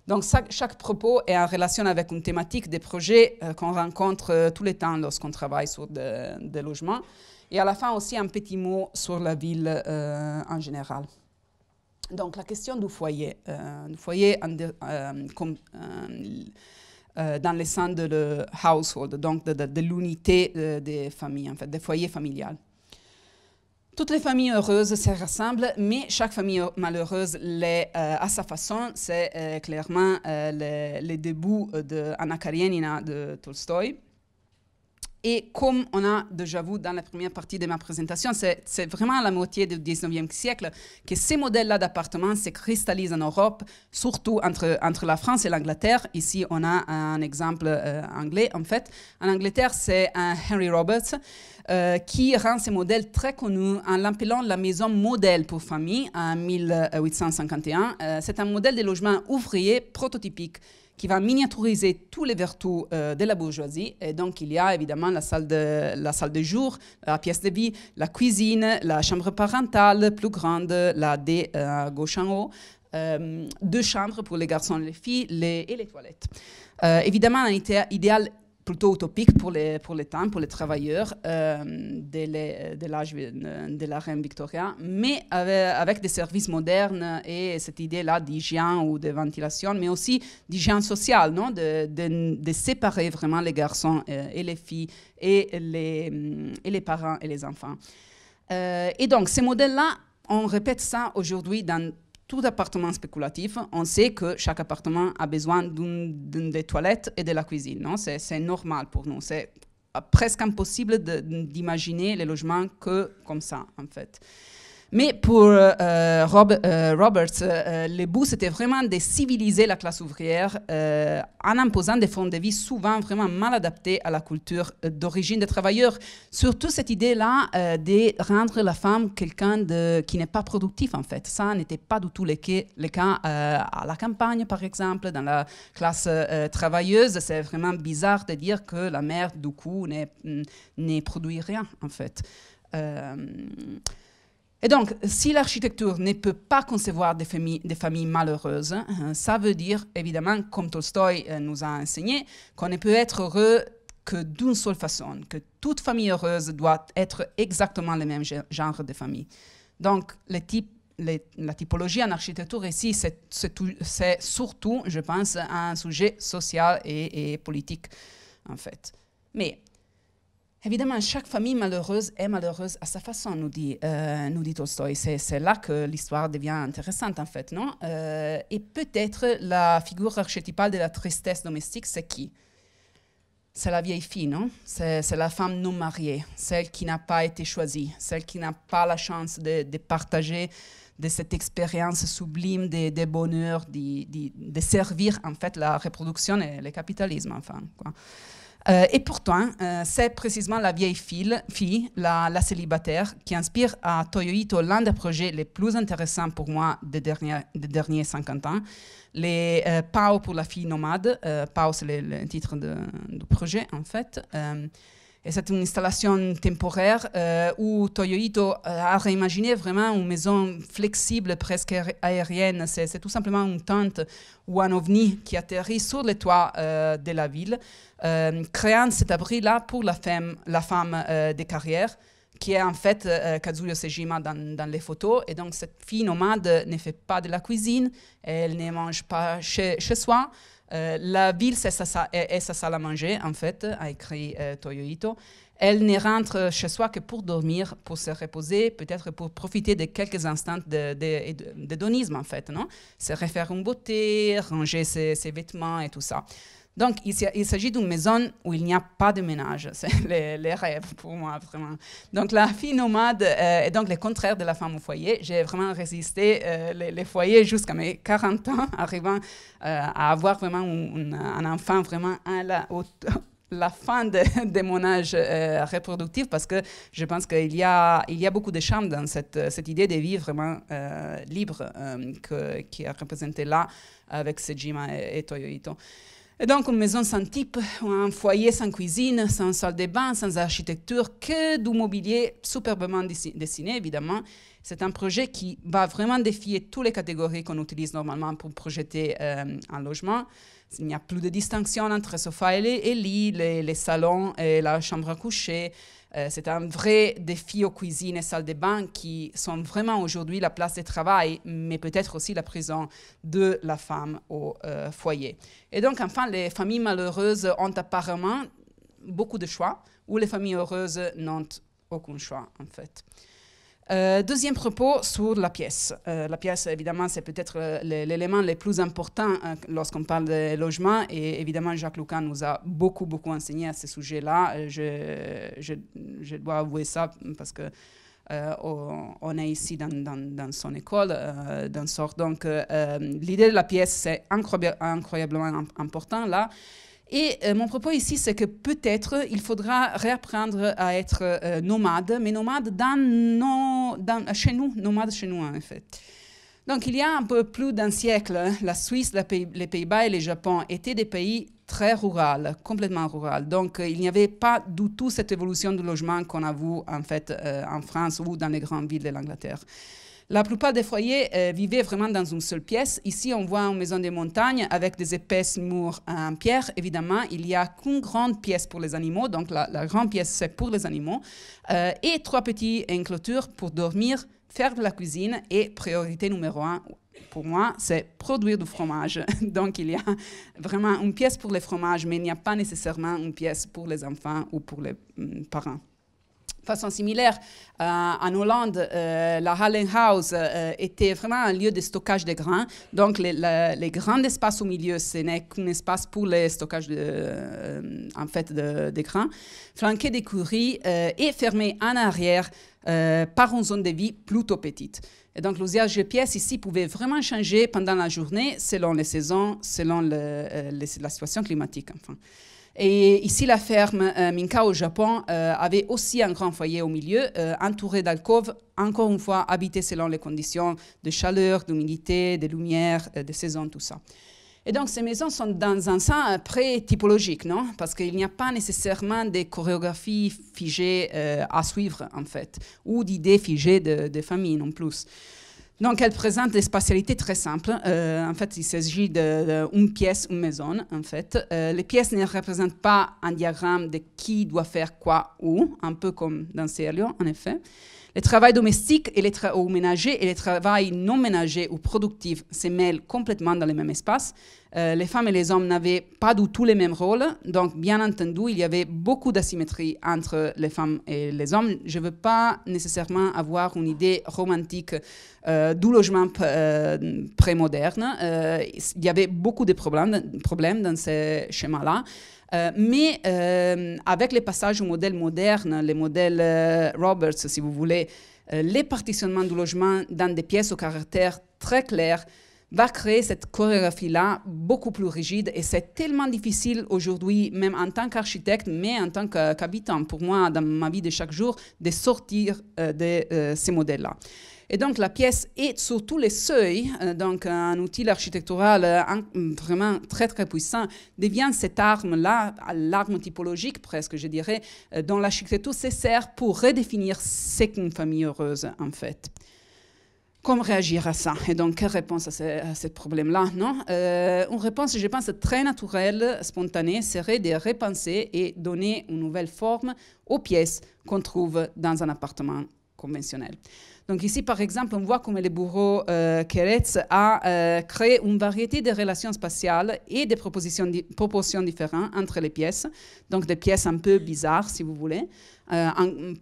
Donc, chaque propos est en relation avec une thématique des projets qu'on rencontre tout le temps lorsqu'on travaille sur des logements. Et à la fin aussi, un petit mot sur la ville en général. Donc, la question du foyer dans le sens de le household, donc de l'unité des familles, en fait, des foyers familiales. Toutes les familles heureuses se rassemblent, mais chaque famille malheureuse l'est à sa façon. C'est clairement le début de Anna Karenina de Tolstoï. Et comme on a déjà vu dans la première partie de ma présentation, c'est vraiment à la moitié du 19e siècle que ces modèles-là d'appartements se cristallisent en Europe, surtout entre la France et l'Angleterre. Ici, on a un exemple anglais, en fait. En Angleterre, c'est un Henry Roberts qui rend ces modèles très connus en l'appelant la maison modèle pour famille en 1851. C'est un modèle de logement ouvrier prototypique qui va miniaturiser tous les vertus de la bourgeoisie. Et donc, il y a évidemment la salle de jour, la pièce de vie, la cuisine, la chambre parentale plus grande, la D à gauche en haut, 2 chambres pour les garçons et les filles, et les toilettes. Évidemment, un idéal plutôt utopique pour les travailleurs de l'âge de la reine Victoria, mais avec des services modernes et cette idée-là d'hygiène ou de ventilation, mais aussi d'hygiène sociale, non? de séparer vraiment les garçons et les filles et les parents et les enfants. Et donc, ces modèles-là, on répète ça aujourd'hui dans tout appartement spéculatif. On sait que chaque appartement a besoin des toilettes et de la cuisine. Non? C'est normal pour nous. C'est presque impossible d'imaginer les logements que comme ça, en fait. Mais pour Roberts, le but, c'était vraiment de civiliser la classe ouvrière en imposant des formes de vie souvent vraiment mal adaptées à la culture d'origine des travailleurs. Surtout cette idée-là de rendre la femme quelqu'un qui n'est pas productif, en fait. Ça n'était pas du tout le cas à la campagne, par exemple, dans la classe travailleuse. C'est vraiment bizarre de dire que la mère, du coup, ne produit rien, en fait. Et donc, si l'architecture ne peut pas concevoir des familles malheureuses, ça veut dire, évidemment, comme Tolstoï nous a enseigné, qu'on ne peut être heureux que d'une seule façon, que toute famille heureuse doit être exactement le même genre de famille. Donc, la typologie en architecture ici, c'est surtout, je pense, un sujet social et politique, en fait. Mais, évidemment, chaque famille malheureuse est malheureuse à sa façon, nous dit Tolstoï. C'est là que l'histoire devient intéressante, en fait, non? Et peut-être la figure archétypale de la tristesse domestique, c'est qui? C'est la vieille fille, non? C'est la femme non mariée, celle qui n'a pas été choisie, celle qui n'a pas la chance de partager de cette expérience sublime de bonheur, de servir, en fait, la reproduction et le capitalisme, enfin, quoi. Et pourtant, c'est précisément la vieille fille, la célibataire, qui inspire à Toyohito l'un des projets les plus intéressants pour moi des derniers 50 ans. Les Pao pour la fille nomade. Pao, c'est le titre du projet, en fait. Et c'est une installation temporaire où Toyohito a réimaginé vraiment une maison flexible, presque aérienne. C'est tout simplement une tente ou un ovni qui atterrit sur le toit de la ville, créant cet abri-là pour la femme des carrières, qui est en fait Kazuyo Sejima dans les photos. Et donc, cette fille nomade ne fait pas de la cuisine, elle ne mange pas chez soi. La ville, c'est sa salle à manger, en fait, a écrit Toyohito. Elle ne rentre chez soi que pour dormir, pour se reposer, peut-être pour profiter de quelques instants d'hédonisme, en fait, non? Se refaire une beauté, ranger ses vêtements et tout ça. Donc, il s'agit d'une maison où il n'y a pas de ménage. C'est les rêves pour moi, vraiment. Donc, la fille nomade est donc le contraire de la femme au foyer. J'ai vraiment résisté les foyers jusqu'à mes 40 ans, arrivant à avoir vraiment un enfant vraiment à la fin de mon âge reproductif, parce que je pense qu'il y a beaucoup de charme dans cette idée de vivre vraiment libre qui est représentée là avec Sejima et Toyohito. Et donc, une maison sans type, un foyer sans cuisine, sans salle de bain, sans architecture, que du mobilier superbement dessiné, évidemment. C'est un projet qui va vraiment défier toutes les catégories qu'on utilise normalement pour projeter un logement. Il n'y a plus de distinction entre sofa et lit, les salons et la chambre à coucher. C'est un vrai défi aux cuisines et salles de bain qui sont vraiment aujourd'hui la place de travail, mais peut-être aussi la prison de la femme au foyer. Et donc, enfin, les familles malheureuses ont apparemment beaucoup de choix, ou les familles heureuses n'ont aucun choix, en fait. Deuxième propos sur la pièce. La pièce, évidemment, c'est peut-être l'élément le plus important lorsqu'on parle de logement. Et évidemment, Jacques Lucan nous a beaucoup enseigné à ce sujet-là. Je dois avouer ça parce que on est ici dans son école, dans sorte. Donc, l'idée de la pièce, c'est incroyablement important là. Et mon propos ici, c'est que peut-être il faudra réapprendre à être nomade, mais nomade chez nous, nomade chez nous en fait. Donc il y a un peu plus d'un siècle, la Suisse, les Pays-Bas et le Japon étaient des pays très ruraux, complètement ruraux. Donc il n'y avait pas du tout cette évolution du logement qu'on a vu en fait en France ou dans les grandes villes de l'Angleterre. La plupart des foyers vivaient vraiment dans une seule pièce. Ici, on voit une maison de montagne avec des épaisses murs en pierre. Évidemment, il n'y a qu'une grande pièce pour les animaux. Donc, la grande pièce, c'est pour les animaux. Et 3 petites enclosures pour dormir, faire de la cuisine. Et priorité numéro 1, pour moi, c'est produire du fromage. Donc, il y a vraiment une pièce pour les fromages, mais il n'y a pas nécessairement une pièce pour les enfants ou pour les parents. De façon similaire, en Hollande, la Hallenhaus était vraiment un lieu de stockage de grains. Donc, les grands espaces au milieu, ce n'est qu'un espace pour le stockage de grains, flanqué d'écuries et fermé en arrière par une zone de vie plutôt petite. Et donc, l'usage de pièces ici pouvait vraiment changer pendant la journée, selon les saisons, selon la situation climatique, enfin. Et ici, la ferme Minka au Japon avait aussi un grand foyer au milieu, entouré d'alcôves, encore une fois habité selon les conditions de chaleur, d'humidité, de lumière, de saison, tout ça. Et donc, ces maisons sont dans un sens pré-typologique, non? Parce qu'il n'y a pas nécessairement des chorégraphies figées à suivre, en fait, ou d'idées figées de famille non plus. Donc, elle présente des spatialités très simples. En fait, il s'agit d'une pièce, une maison, en fait. Les pièces ne représentent pas un diagramme de qui doit faire quoi où, un peu comme dans Serlio, en effet. Les travaux domestiques ou ménagers et les travaux non ménagers ou productifs se mêlent complètement dans le même espace. Les femmes et les hommes n'avaient pas du tout les mêmes rôles, donc bien entendu, il y avait beaucoup d'asymétrie entre les femmes et les hommes. Je ne veux pas nécessairement avoir une idée romantique du logement pré-moderne. Il y avait beaucoup de problèmes dans ces schémas-là. Mais avec les passages au modèle moderne, les modèles Roberts, si vous voulez, les partitionnements du logement dans des pièces au caractère très clair va créer cette chorégraphie-là beaucoup plus rigide. Et c'est tellement difficile aujourd'hui, même en tant qu'architecte, mais en tant qu'habitant, pour moi, dans ma vie de chaque jour, de sortir de ces modèles-là. Et donc, la pièce et surtout les seuils, donc un outil architectural vraiment très, très puissant, devient cette arme-là, l'arme typologique presque, je dirais, dont l'architecture se sert pour redéfinir ce qu'est une famille heureuse, en fait. Comment réagir à ça? Et donc, quelle réponse à ce problème-là? Non, une réponse, je pense, très naturelle, spontanée, serait de repenser et donner une nouvelle forme aux pièces qu'on trouve dans un appartement conventionnel. Donc ici, par exemple, on voit comment le bureau Keretz a créé une variété de relations spatiales et de proportions différentes entre les pièces. Donc des pièces un peu bizarres, si vous voulez,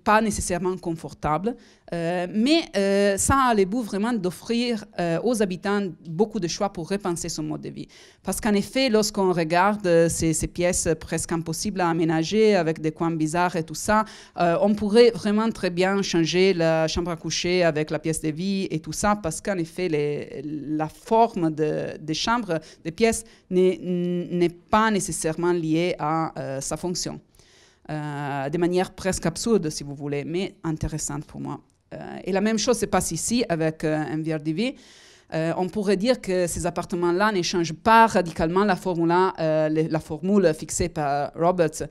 pas nécessairement confortables. Mais ça a le but vraiment d'offrir aux habitants beaucoup de choix pour repenser son mode de vie. Parce qu'en effet, lorsqu'on regarde ces pièces presque impossibles à aménager avec des coins bizarres et tout ça, on pourrait vraiment très bien changer la chambre à coucher avec la pièce de vie et tout ça, parce qu'en effet, la forme des chambres, des pièces, n'est pas nécessairement liée à sa fonction. De manière presque absurde, si vous voulez, mais intéressante pour moi. Et la même chose se passe ici avec MVRDV. On pourrait dire que ces appartements-là ne changent pas radicalement la formule fixée par Roberts.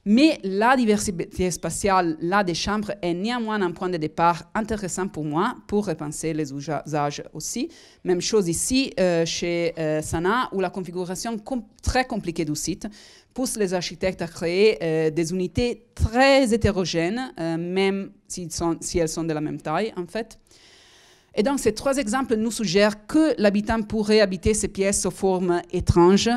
Mais la diversité spatiale là, des chambres est néanmoins un point de départ intéressant pour moi pour repenser les usages aussi. Même chose ici chez Sana, où la configuration très compliquée du site pousse les architectes à créer des unités très hétérogènes, même si elles sont de la même taille, en fait. Et donc, ces trois exemples nous suggèrent que l'habitant pourrait habiter ces pièces aux formes étranges,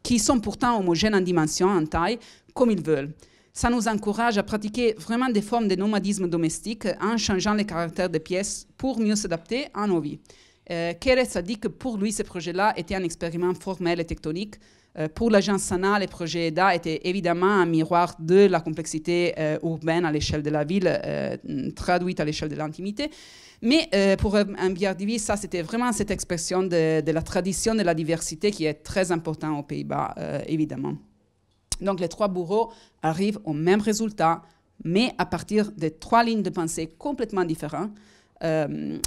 qui sont pourtant homogènes en dimension, en taille, comme ils veulent. Ça nous encourage à pratiquer vraiment des formes de nomadisme domestique en changeant les caractères des pièces pour mieux s'adapter à nos vies. Keretz a dit que pour lui, ce projet-là était un expériment formel et tectonique. Pour l'agence Sana, les projets EDA étaient évidemment un miroir de la complexité urbaine à l'échelle de la ville, traduite à l'échelle de l'intimité. Mais pour MVRDV, ça, c'était vraiment cette expression de la tradition de la diversité qui est très importante aux Pays-Bas, évidemment. Donc, les trois bureaux arrivent au même résultat, mais à partir de trois lignes de pensée complètement différentes.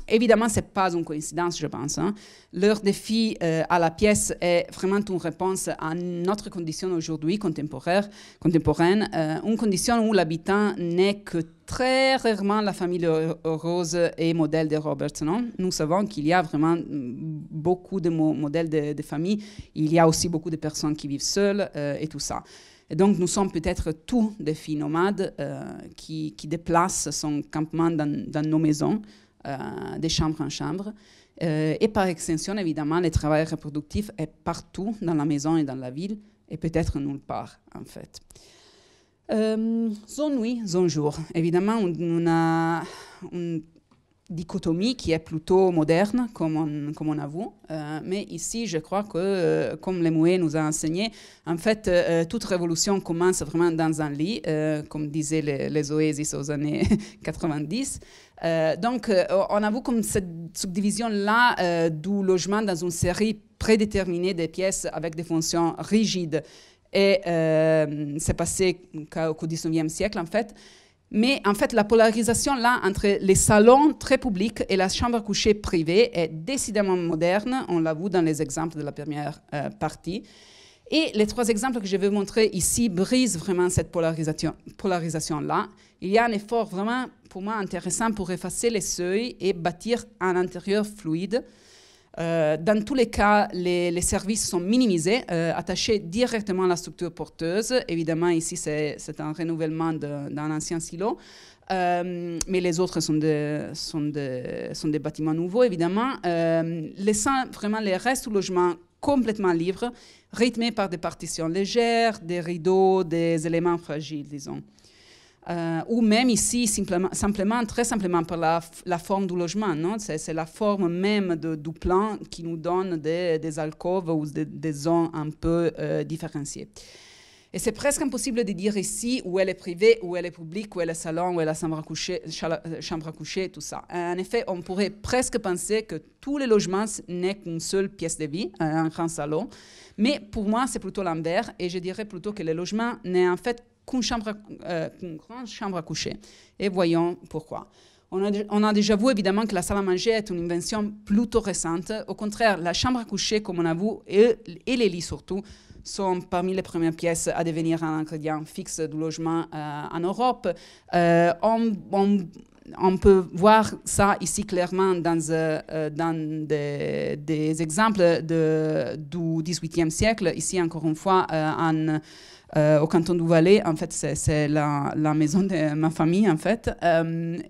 Évidemment, ce n'est pas une coïncidence, je pense. Hein. Leur défi à la pièce est vraiment une réponse à notre condition aujourd'hui contemporaine, une condition où l'habitant n'est que très rarement la famille heureuse et modèle de Roberts. Non? Nous savons qu'il y a vraiment beaucoup de modèles de famille. Il y a aussi beaucoup de personnes qui vivent seules et tout ça. Et donc, nous sommes peut-être tous des filles nomades qui déplacent son campement dans nos maisons, de chambre en chambre. Et par extension, évidemment, le travail reproductif est partout dans la maison et dans la ville, et peut-être nulle part, en fait. Zone nuit, zone jour. Évidemment, on a une dichotomie qui est plutôt moderne, comme on avoue. Mais ici, je crois que, comme Lemué nous a enseigné, en fait, toute révolution commence vraiment dans un lit, comme disaient les Oasis aux années 90. Donc, on avoue comme cette subdivision-là du logement dans une série prédéterminée de pièces avec des fonctions rigides. Et c'est passé qu'au XIXe siècle, en fait. Mais en fait, la polarisation là entre les salons très publics et la chambre à coucher privée est décidément moderne. On l'a vu dans les exemples de la première partie. Et les trois exemples que je vais vous montrer ici brisent vraiment cette polarisation-là. Il y a un effort vraiment pour moi intéressant pour effacer les seuils et bâtir un intérieur fluide. Dans tous les cas, les services sont minimisés, attachés directement à la structure porteuse. Évidemment, ici, c'est un renouvellement d'un ancien silo. Mais les autres sont des bâtiments nouveaux, évidemment, laissant vraiment les restes du logement complètement libres, rythmés par des partitions légères, des rideaux, des éléments fragiles, disons. Ou même ici, très simplement par la forme du logement. Non? C'est la forme même du plan qui nous donne des alcôves ou des zones un peu différenciées. Et c'est presque impossible de dire ici où elle est privée, où elle est publique, où elle est salon, où elle est chambre à coucher, tout ça. En effet, on pourrait presque penser que tous les logements n'est qu'une seule pièce de vie, un grand salon. Mais pour moi, c'est plutôt l'inverse. Et je dirais plutôt que le logement n'est en fait qu'une grande chambre à coucher. Et voyons pourquoi. On a déjà vu évidemment que la salle à manger est une invention plutôt récente. Au contraire, la chambre à coucher, comme on a vu, et les lits surtout, sont parmi les premières pièces à devenir un ingrédient fixe du logement en Europe. On peut voir ça ici clairement dans des exemples du XVIIIe siècle. Ici, encore une fois, au canton du Valais, en fait, c'est la maison de ma famille, en fait.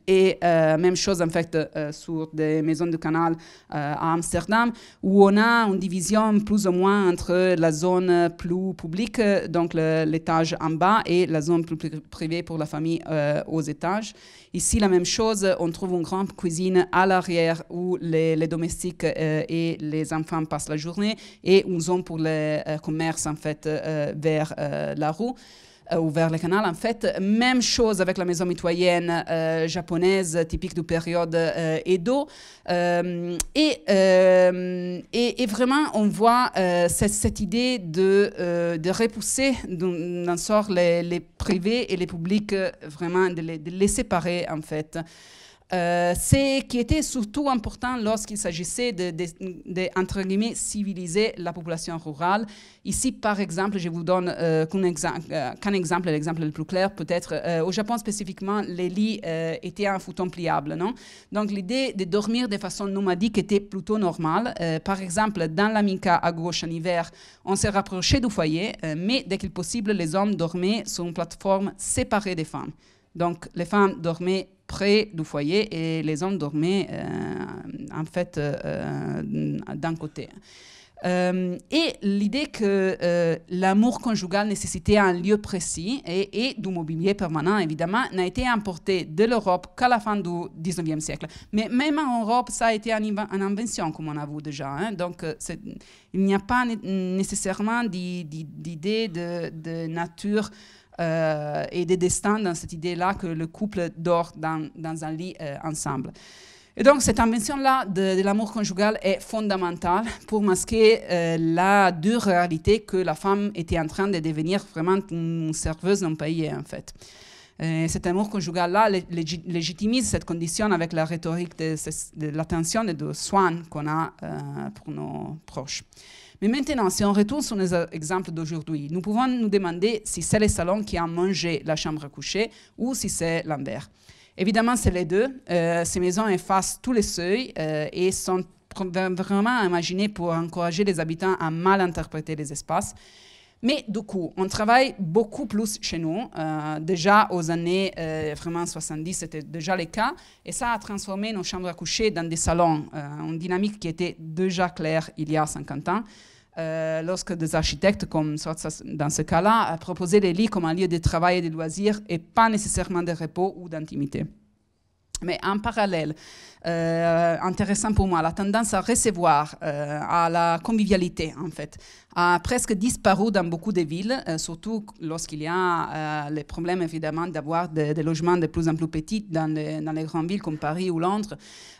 Et même chose, en fait, sur des maisons de canal à Amsterdam, où on a une division plus ou moins entre la zone plus publique, donc l'étage en bas, et la zone plus privée pour la famille aux étages. Ici, la même chose, on trouve une grande cuisine à l'arrière où les domestiques et les enfants passent la journée, et une zone pour les commerces, en fait, vers la rue ou vers le canal. En fait, même chose avec la maison mitoyenne japonaise, typique de période Edo. Et vraiment, on voit cette idée de repousser d'un sort les privés et les publics, vraiment de les séparer, en fait. C'est qui était surtout important lorsqu'il s'agissait de entre guillemets, civiliser la population rurale. Ici, par exemple, je vous donne qu'un exemple, l'exemple le plus clair, peut-être. Au Japon spécifiquement, les lits étaient un futon pliable, non? Donc, l'idée de dormir de façon nomadique était plutôt normale. Par exemple, dans la Minka, à gauche en hiver, on s'est rapproché du foyer, mais dès qu'il possible, les hommes dormaient sur une plateforme séparée des femmes. Donc, les femmes dormaient près du foyer et les hommes dormaient en fait d'un côté. Et l'idée que l'amour conjugal nécessitait un lieu précis et du mobilier permanent, évidemment, n'a été importé de l'Europe qu'à la fin du XIXe siècle. Mais même en Europe, ça a été une invention, comme on a vu déjà. Hein. Donc, il n'y a pas nécessairement d'idée de nature et de destin dans cette idée-là que le couple dort dans un lit ensemble. Et donc, cette invention-là de l'amour conjugal est fondamentale pour masquer la dure réalité que la femme était en train de devenir vraiment une serveuse non payée, en fait. Cet amour conjugal-là légitimise cette condition avec la rhétorique de l'attention et du soin qu'on a pour nos proches. Mais maintenant, si on retourne sur les exemples d'aujourd'hui, nous pouvons nous demander si c'est le salon qui a mangé la chambre à coucher ou si c'est l'inverse. Évidemment, c'est les deux. Ces maisons effacent tous les seuils et sont vraiment imaginées pour encourager les habitants à mal interpréter les espaces. Mais du coup, on travaille beaucoup plus chez nous. Déjà aux années vraiment 70, c'était déjà le cas. Et ça a transformé nos chambres à coucher dans des salons, une dynamique qui était déjà claire il y a 50 ans. Lorsque des architectes, comme dans ce cas-là, proposaient les lits comme un lieu de travail et de loisirs et pas nécessairement de repos ou d'intimité. Mais en parallèle, intéressant pour moi, la tendance à recevoir, à la convivialité, en fait, a presque disparu dans beaucoup de villes, surtout lorsqu'il y a les problèmes, évidemment, d'avoir des logements de plus en plus petits dans les grandes villes comme Paris ou Londres.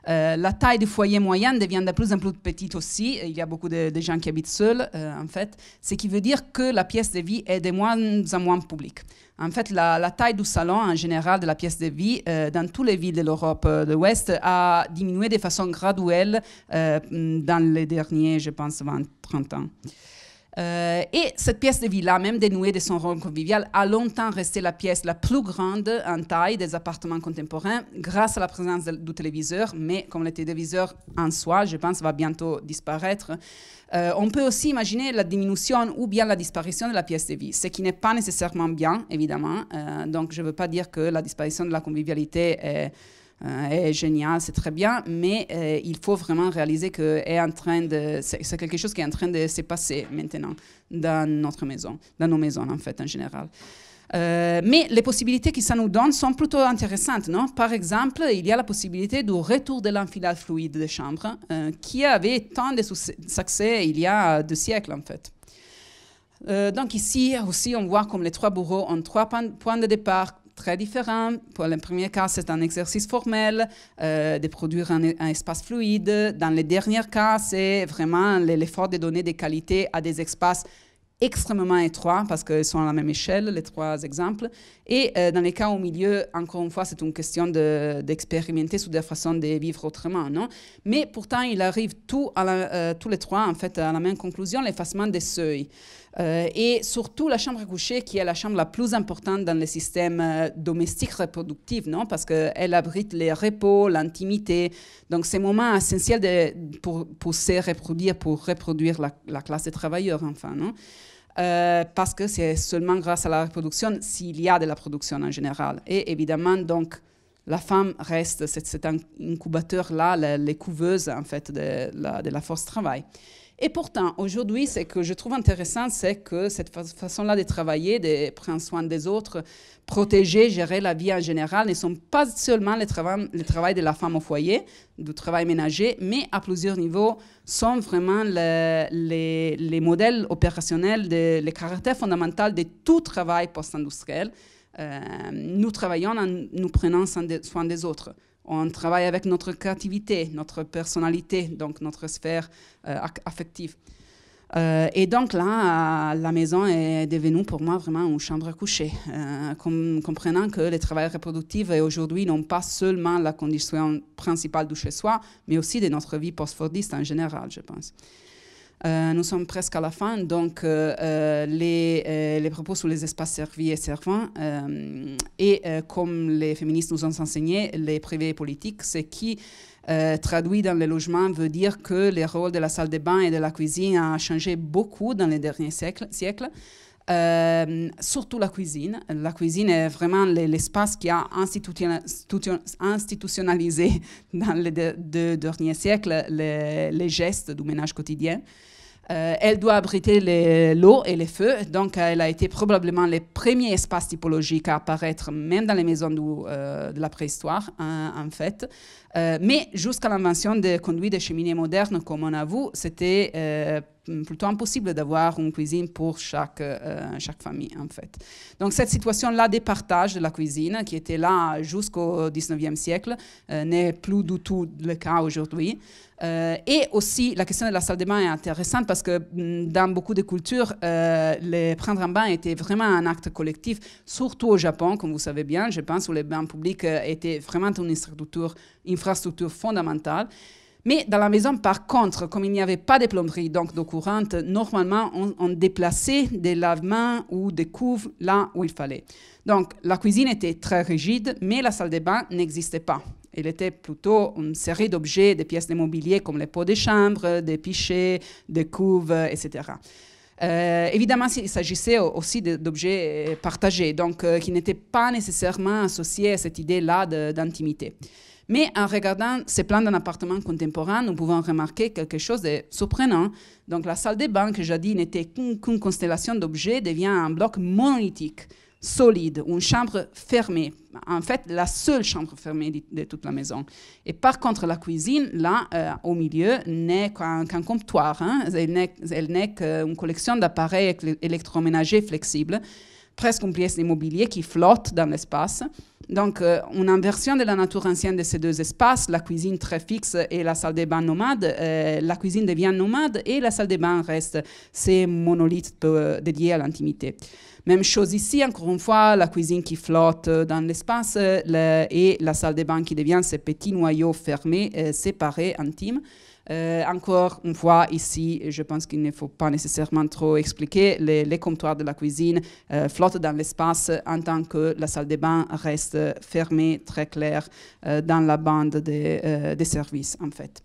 La taille du foyer moyen devient de plus en plus petite aussi. Il y a beaucoup de gens qui habitent seuls, en fait, ce qui veut dire que la pièce de vie est de moins en moins publique. En fait, la taille du salon, en général, de la pièce de vie, dans toutes les villes de l'Europe de l'Ouest, a diminué de façon graduelle dans les derniers, je pense, 20-30 ans. Et cette pièce de villa, même dénuée de son rôle convivial, a longtemps resté la pièce la plus grande en taille des appartements contemporains grâce à la présence du téléviseur, mais comme le téléviseur en soi, je pense, va bientôt disparaître. On peut aussi imaginer la diminution ou bien la disparition de la pièce de vie, ce qui n'est pas nécessairement bien, évidemment. Donc, je ne veux pas dire que la disparition de la convivialité est génial, c'est très bien, mais il faut vraiment réaliser que c'est quelque chose qui est en train de se passer maintenant dans notre maison, dans nos maisons en fait en général. Mais les possibilités que ça nous donne sont plutôt intéressantes, non? Par exemple, il y a la possibilité du retour de l'enfilade fluide des chambres, qui avait tant de succès il y a 2 siècles en fait. Donc ici aussi, on voit comme les 3 bureaux ont 3 points de départ très différents. Pour le premier cas, c'est un exercice formel de produire un espace fluide. Dans le dernier cas, c'est vraiment l'effort de donner des qualités à des espaces extrêmement étroits parce qu'ils sont à la même échelle, les 3 exemples. Et dans les cas au milieu, encore une fois, c'est une question d'expérimenter sur des façons de vivre autrement, non? Mais pourtant, il arrive tous les 3 en fait à la même conclusion, l'effacement des seuils. Et surtout la chambre à coucher, qui est la chambre la plus importante dans le système domestique reproductif, non? Parce qu'elle abrite les repos, l'intimité. Donc, c'est un moment essentiel pour se reproduire, pour reproduire la classe des travailleurs, enfin, non? Parce que c'est seulement grâce à la reproduction s'il y a de la production en général. Et évidemment, donc, la femme reste cet incubateur-là, les couveuses, en fait, de la force travail. Et pourtant, aujourd'hui, ce que je trouve intéressant, c'est que cette façon-là de travailler, de prendre soin des autres, protéger, gérer la vie en général, ne sont pas seulement le travail de la femme au foyer, du travail ménager, mais à plusieurs niveaux, sont vraiment les modèles opérationnels, les caractères fondamentaux de tout travail post-industriel. Nous travaillons en nous prenant soin des autres. On travaille avec notre créativité, notre personnalité, donc notre sphère affective. Et donc là, la maison est devenue pour moi vraiment une chambre à coucher, comprenant que le travail reproductif aujourd'hui non pas seulement la condition principale du chez-soi, mais aussi de notre vie post-fordiste en général, je pense. Nous sommes presque à la fin, donc les propos sur les espaces servis et servants, comme les féministes nous ont enseigné, les privés et politiques, ce qui traduit dans le logement veut dire que le rôle de la salle de bain et de la cuisine a changé beaucoup dans les derniers siècles. Surtout la cuisine. La cuisine est vraiment l'espace qui a institutionnalisé dans les 2 derniers siècles les gestes du ménage quotidien. Elle doit abriter l'eau et les feux, donc elle a été probablement le premier espace typologique à apparaître, même dans les maisons de la préhistoire, en fait. Mais jusqu'à l'invention des conduits de cheminées modernes, comme on a vu, c'était plutôt impossible d'avoir une cuisine pour chaque famille, en fait. Donc cette situation-là des partages de la cuisine, qui était là jusqu'au 19e siècle, n'est plus du tout le cas aujourd'hui. Et aussi, la question de la salle de bain est intéressante parce que dans beaucoup de cultures, prendre un bain était vraiment un acte collectif, surtout au Japon, comme vous savez bien, je pense, où les bains publics étaient vraiment une infrastructure fondamentale. Mais dans la maison, par contre, comme il n'y avait pas de plomberie, donc d'eau courante, normalement, on déplaçait des lave-mains ou des cuves là où il fallait. Donc, la cuisine était très rigide, mais la salle de bain n'existait pas. Elle était plutôt une série d'objets, de pièces de mobilier comme les pots de chambre, des pichets, des cuves, etc. Évidemment, il s'agissait aussi d'objets partagés, donc qui n'étaient pas nécessairement associés à cette idée-là d'intimité. Mais en regardant ces plans d'un appartement contemporain, nous pouvons remarquer quelque chose de surprenant. Donc la salle de bain, que jadis n'était qu'une constellation d'objets, devient un bloc monolithique, solide, une chambre fermée. En fait, la seule chambre fermée de toute la maison. Et par contre, la cuisine, là, au milieu, n'est qu'un comptoir. Hein. Elle n'est qu'une collection d'appareils électroménagers flexibles, presque une pièce d'immobilier qui flotte dans l'espace. Donc, une inversion de la nature ancienne de ces 2 espaces, la cuisine très fixe et la salle de bain nomade. La cuisine devient nomade et la salle de bain reste ces monolithes dédiés à l'intimité. Même chose ici, encore une fois, la cuisine qui flotte dans l'espace et la salle de bain qui devient ces petits noyaux fermés, séparés, intimes. Encore une fois, ici, je pense qu'il ne faut pas nécessairement trop expliquer, les comptoirs de la cuisine flottent dans l'espace en tant que la salle de bain reste fermée, très claire, dans la bande des services, en fait.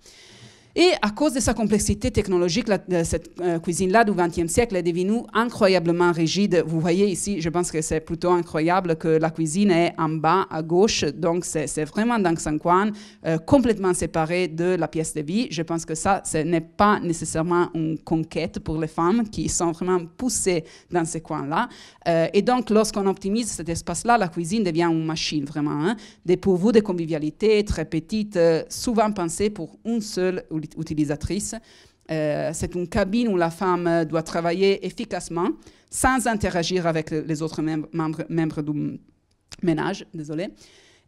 Et à cause de sa complexité technologique, cette cuisine-là du XXe siècle est devenue incroyablement rigide. Vous voyez ici, je pense que c'est plutôt incroyable que la cuisine est en bas à gauche, donc c'est vraiment dans un coin complètement séparé de la pièce de vie. Je pense que ça, ce n'est pas nécessairement une conquête pour les femmes qui sont vraiment poussées dans ces coins-là. Et donc, lorsqu'on optimise cet espace-là, la cuisine devient une machine, vraiment, dépourvue de convivialité, très petite, souvent pensée pour une seule utilisatrice. C'est une cabine où la femme doit travailler efficacement, sans interagir avec les autres membres du ménage. Désolé.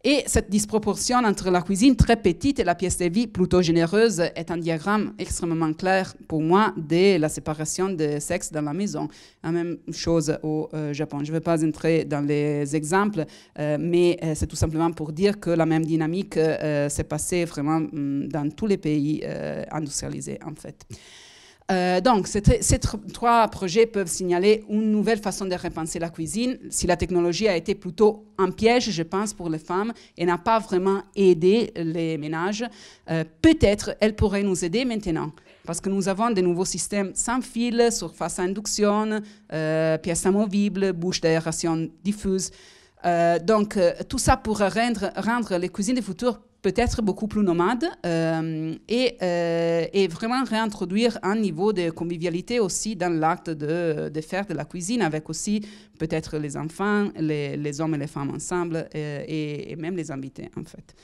Et cette disproportion entre la cuisine très petite et la pièce de vie plutôt généreuse est un diagramme extrêmement clair pour moi de la séparation des sexes dans la maison. La même chose au Japon. Je ne vais pas entrer dans les exemples, mais c'est tout simplement pour dire que la même dynamique s'est passée vraiment dans tous les pays industrialisés, en fait. Donc, ces trois projets peuvent signaler une nouvelle façon de repenser la cuisine. Si la technologie a été plutôt un piège, je pense, pour les femmes et n'a pas vraiment aidé les ménages, peut-être elle pourrait nous aider maintenant. Parce que nous avons de nouveaux systèmes sans fil, surface à induction, pièces amovibles, bouches d'aération diffuse. Donc, tout ça pourrait rendre les cuisines du futur peut-être beaucoup plus nomades et vraiment réintroduire un niveau de convivialité aussi dans l'acte de faire de la cuisine, avec aussi peut-être les enfants, les hommes et les femmes ensemble et même les invités, en fait.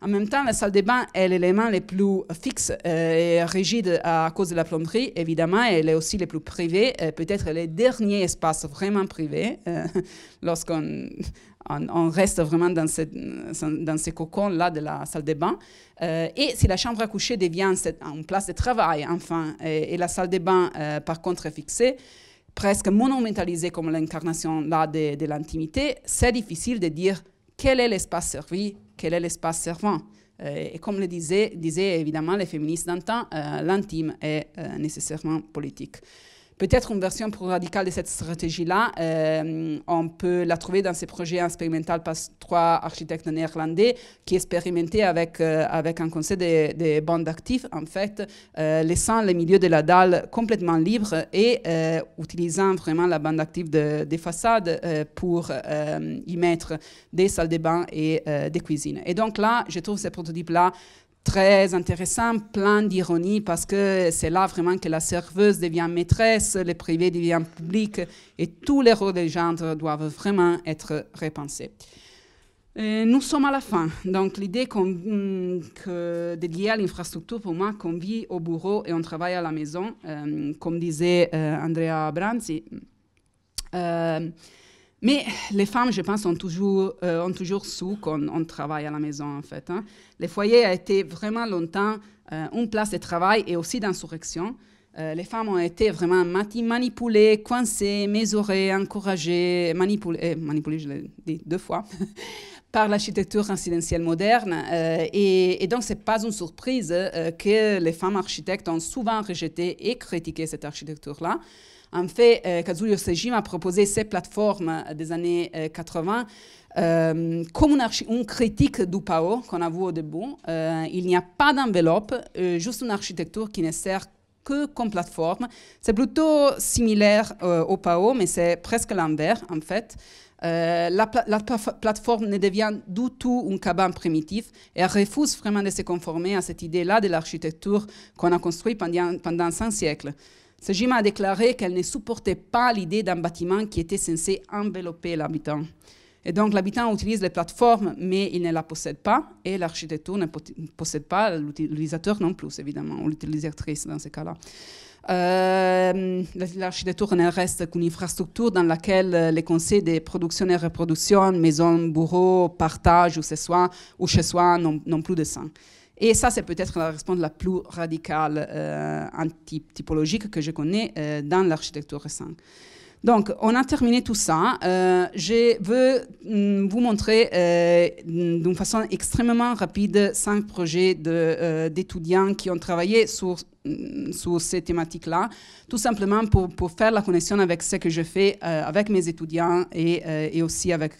En même temps, la salle de bain est l'élément le plus fixe et rigide à cause de la plomberie, évidemment, et elle est aussi le plus privé, peut-être le dernier espace vraiment privé, lorsqu'on reste vraiment dans ces cocons-là de la salle de bain. Et si la chambre à coucher devient une place de travail, enfin, et la salle de bain, par contre, est fixée, presque monumentalisée comme l'incarnation là de l'intimité, c'est difficile de dire quel est l'espace servi, quel est l'espace servant. Et comme le disaient évidemment les féministes d'antan, l'intime est nécessairement politique. Peut-être une version plus radicale de cette stratégie-là, on peut la trouver dans ces projets expérimentaux par 3 architectes néerlandais qui expérimentaient avec un concept de bande d'actifs, en fait, laissant le milieu de la dalle complètement libre et utilisant vraiment la bande active des façades pour y mettre des salles de bain et des cuisines. Et donc là, je trouve ce prototype-là très intéressant, plein d'ironie, parce que c'est là vraiment que la serveuse devient maîtresse, le privé devient public, et tous les rôles des genres doivent vraiment être repensés. Nous sommes à la fin. Donc l'idée de lier à l'infrastructure, pour moi, qu'on vit au bureau et on travaille à la maison, comme disait Andrea Branzi. Mais les femmes, je pense, ont toujours su qu'on travaille à la maison, en fait. Le foyer a été vraiment longtemps une place de travail et aussi d'insurrection. Les femmes ont été vraiment manipulées, coincées, mesurées, encouragées, manipulées, je l'ai dit 2 fois, par l'architecture résidentielle moderne. Et donc, ce n'est pas une surprise que les femmes architectes ont souvent rejeté et critiqué cette architecture-là. En fait, Kazuyo Sejima a proposé ces plateformes des années 80 comme une critique du PAO qu'on a vu au début. Il n'y a pas d'enveloppe, juste une architecture qui ne sert que comme plateforme. C'est plutôt similaire au PAO, mais c'est presque l'envers, en fait. La plateforme ne devient du tout une cabane primitive et elle refuse vraiment de se conformer à cette idée-là de l'architecture qu'on a construite pendant 5 siècles. Sejima a déclaré qu'elle ne supportait pas l'idée d'un bâtiment qui était censé envelopper l'habitant. Et donc l'habitant utilise les plateformes, mais il ne la possède pas, et l'architecture ne possède pas, l'utilisateur non plus, évidemment, ou l'utilisatrice dans ce cas-là. L'architecture ne reste qu'une infrastructure dans laquelle les concepts de production et reproduction, maison, bureau, partage ou chez soi n'ont plus de sens. Et ça, c'est peut-être la réponse la plus radicale, anti-typologique que je connais dans l'architecture récente. Donc, on a terminé tout ça. Je veux vous montrer d'une façon extrêmement rapide 5 projets d'étudiants qui ont travaillé sur ces thématiques-là, tout simplement pour faire la connexion avec ce que je fais avec mes étudiants et aussi avec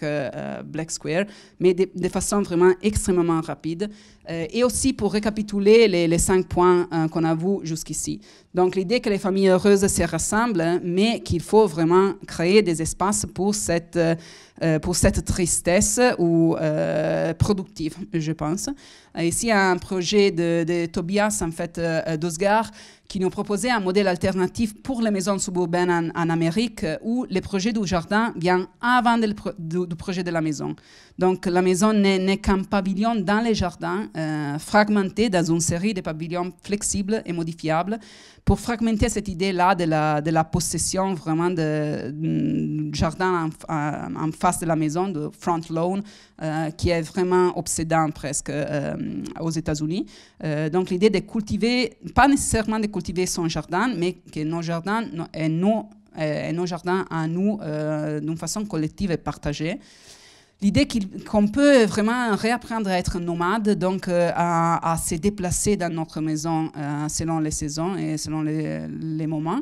Black Square, mais de façon vraiment extrêmement rapide. Et aussi pour récapituler les 5 points qu'on a vus jusqu'ici. Donc l'idée que les familles heureuses se rassemblent, mais qu'il faut vraiment créer des espaces pour cette tristesse ou productive, je pense. Ici, il y a un projet de Tobias, en fait, d'Osgar, qui nous proposait un modèle alternatif pour les maisons suburbaines en Amérique, où le projet du jardin vient avant du projet de la maison. Donc, la maison n'est qu'un pavillon dans les jardins, fragmenté dans une série de pavillons flexibles et modifiables, pour fragmenter cette idée-là de la possession vraiment du jardin en face de la maison, de front lawn, qui est vraiment obsédant presque aux États-Unis. Donc l'idée de cultiver, pas nécessairement de cultiver son jardin, mais que nos jardins et nos jardins à nous d'une façon collective et partagée. L'idée qu'on peut vraiment réapprendre à être nomade, donc à se déplacer dans notre maison selon les saisons et selon les moments.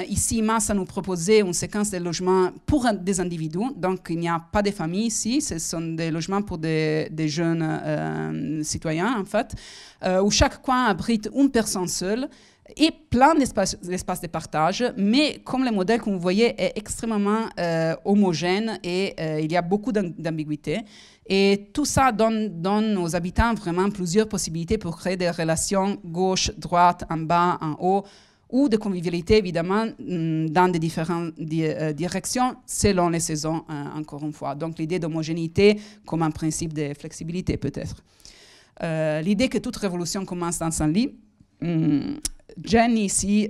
Ici, Massa nous proposait une séquence de logements pour des individus, donc il n'y a pas de famille ici, ce sont des logements pour des jeunes citoyens en fait, où chaque coin abrite une personne seule et plein d'espaces de partage, mais comme le modèle que vous voyez est extrêmement homogène et il y a beaucoup d'ambiguïté. Et tout ça donne aux habitants vraiment plusieurs possibilités pour créer des relations gauche, droite, en bas, en haut, ou de convivialité, évidemment, dans des différentes directions, selon les saisons, encore une fois. Donc, l'idée d'homogénéité comme un principe de flexibilité, peut-être. L'idée que toute révolution commence dans un lit. Jen, ici,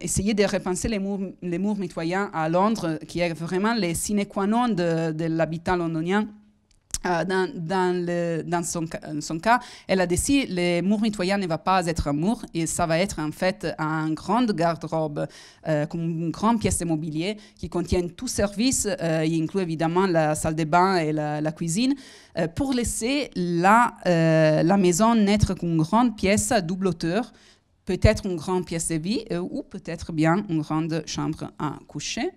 essayait de repenser les murs mitoyens à Londres, qui est vraiment le sine qua non de l'habitat londonien. Dans son cas, elle a décidé que le mur mitoyen ne va pas être un mur, et ça va être en fait une grande garde-robe, comme une grande pièce de mobilier qui contient tout service, il inclut évidemment la salle de bain et la cuisine, pour laisser la maison n'être qu'une grande pièce à double hauteur, peut-être une grande pièce de vie ou peut-être bien une grande chambre à coucher.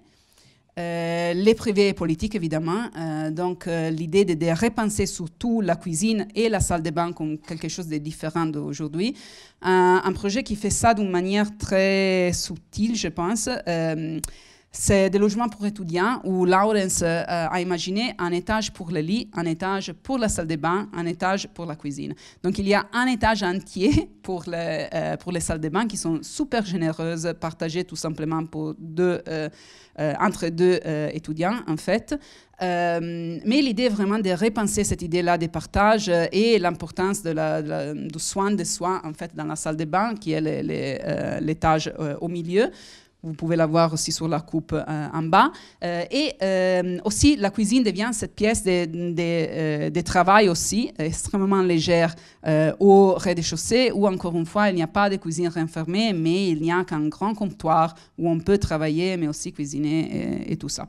Les privés et politiques, évidemment. Donc, l'idée de repenser surtout la cuisine et la salle de bain comme quelque chose de différent d'aujourd'hui. Un projet qui fait ça d'une manière très subtile, je pense. C'est des logements pour étudiants où Lawrence a imaginé un étage pour le lit, un étage pour la salle de bain, un étage pour la cuisine. Donc, il y a un étage entier pour les salles de bain qui sont super généreuses, partagées tout simplement entre deux étudiants, en fait. Mais l'idée est vraiment de repenser cette idée-là de partage et l'importance du soin de soi, en fait, dans la salle de bain, qui est l'étage au milieu. Vous pouvez la voir aussi sur la coupe en bas. Et aussi, la cuisine devient cette pièce de travail aussi, extrêmement légère au rez-de-chaussée, où encore une fois, il n'y a pas de cuisine renfermée, mais il n'y a qu'un grand comptoir où on peut travailler, mais aussi cuisiner et tout ça.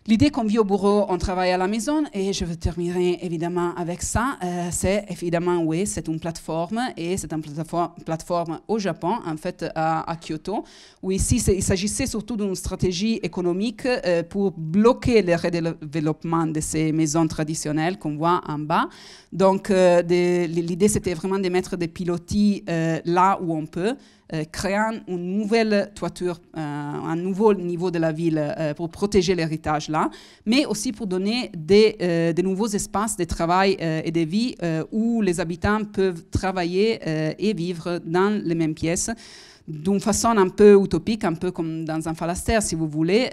L'idée qu'on vit au bureau, on travaille à la maison, et je terminerai évidemment avec ça. C'est évidemment, oui, c'est une plateforme, et c'est une plateforme au Japon, en fait, à Kyoto, où ici, il s'agissait surtout d'une stratégie économique pour bloquer le redéveloppement de ces maisons traditionnelles qu'on voit en bas. Donc, l'idée, c'était vraiment de mettre des pilotis là où on peut, créant une nouvelle toiture, un nouveau niveau de la ville pour protéger l'héritage là, mais aussi pour donner des nouveaux espaces de travail et de vie où les habitants peuvent travailler et vivre dans les mêmes pièces, d'une façon un peu utopique, un peu comme dans un phalanstère, si vous voulez,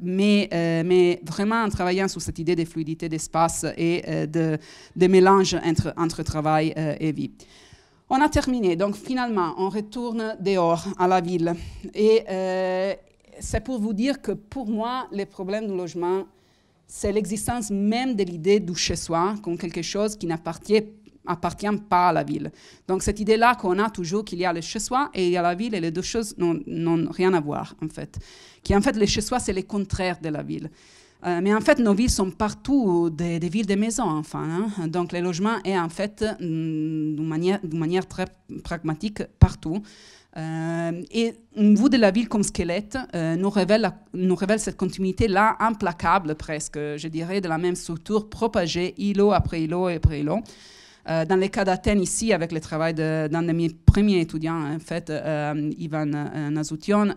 mais vraiment en travaillant sur cette idée de fluidité d'espace et de mélange entre travail et vie. On a terminé, donc finalement, on retourne dehors, à la ville. Et c'est pour vous dire que pour moi, le problème du logement, c'est l'existence même de l'idée du chez-soi, comme quelque chose qui n'appartient appartient pas à la ville. Donc cette idée-là qu'on a toujours qu'il y a le chez-soi et il y a la ville et les deux choses n'ont rien à voir en fait. Qui en fait le chez-soi c'est le contraire de la ville. Mais en fait nos villes sont partout des villes de maisons enfin. Hein. Donc le logement est en fait d'une manière très pragmatique partout. Et une vue de la ville comme squelette nous révèle cette continuité-là implacable presque, je dirais, de la même structure propagée îlot après îlot après îlot. Dans le cas d'Athènes ici, avec le travail d'un de mes premiers étudiants, en fait, Ivan Nazoution,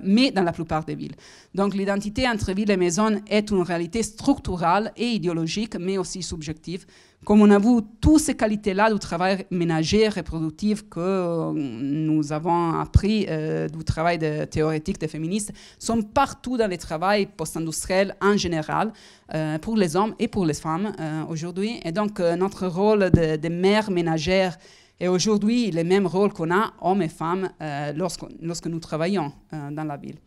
mais dans la plupart des villes. Donc l'identité entre ville et maison est une réalité structurale et idéologique, mais aussi subjective. Comme on a vu, toutes ces qualités-là du travail ménager, reproductif que nous avons appris du travail théorétique des féministes sont partout dans le travail post-industriel en général, pour les hommes et pour les femmes aujourd'hui. Et donc notre rôle de mère ménagère est aujourd'hui le même rôle qu'on a, hommes et femmes, lorsque nous travaillons dans la ville.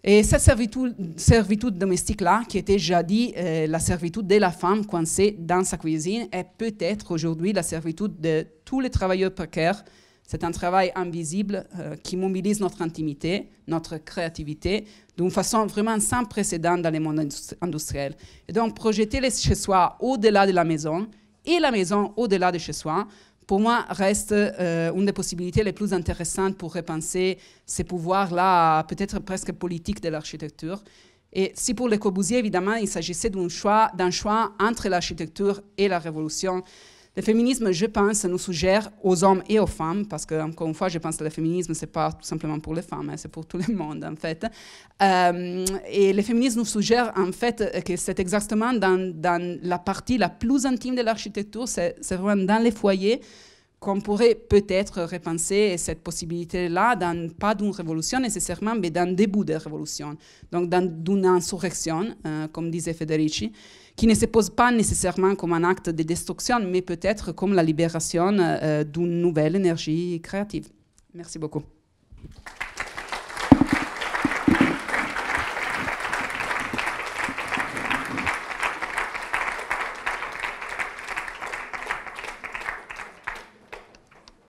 Et cette servitude domestique-là, qui était jadis la servitude de la femme coincée dans sa cuisine, est peut-être aujourd'hui la servitude de tous les travailleurs précaires. C'est un travail invisible qui mobilise notre intimité, notre créativité, d'une façon vraiment sans précédent dans le monde industriel. Et donc, projeter les chez-soi au-delà de la maison et la maison au-delà de chez-soi, pour moi, reste une des possibilités les plus intéressantes pour repenser ces pouvoirs-là, peut-être presque politiques de l'architecture. Et si pour Le Corbusier, évidemment, il s'agissait d'un choix entre l'architecture et la révolution, le féminisme, je pense, nous suggère aux hommes et aux femmes, parce que, encore une fois, je pense que le féminisme, ce n'est pas tout simplement pour les femmes, hein, c'est pour tout le monde, en fait. Et le féminisme nous suggère, en fait, que c'est exactement dans la partie la plus intime de l'architecture, c'est vraiment dans les foyers, qu'on pourrait peut-être repenser cette possibilité-là, pas d'une révolution nécessairement, mais d'un début de révolution, donc d'une insurrection, comme disait Federici, qui ne se pose pas nécessairement comme un acte de destruction, mais peut-être comme la libération d'une nouvelle énergie créative. Merci beaucoup.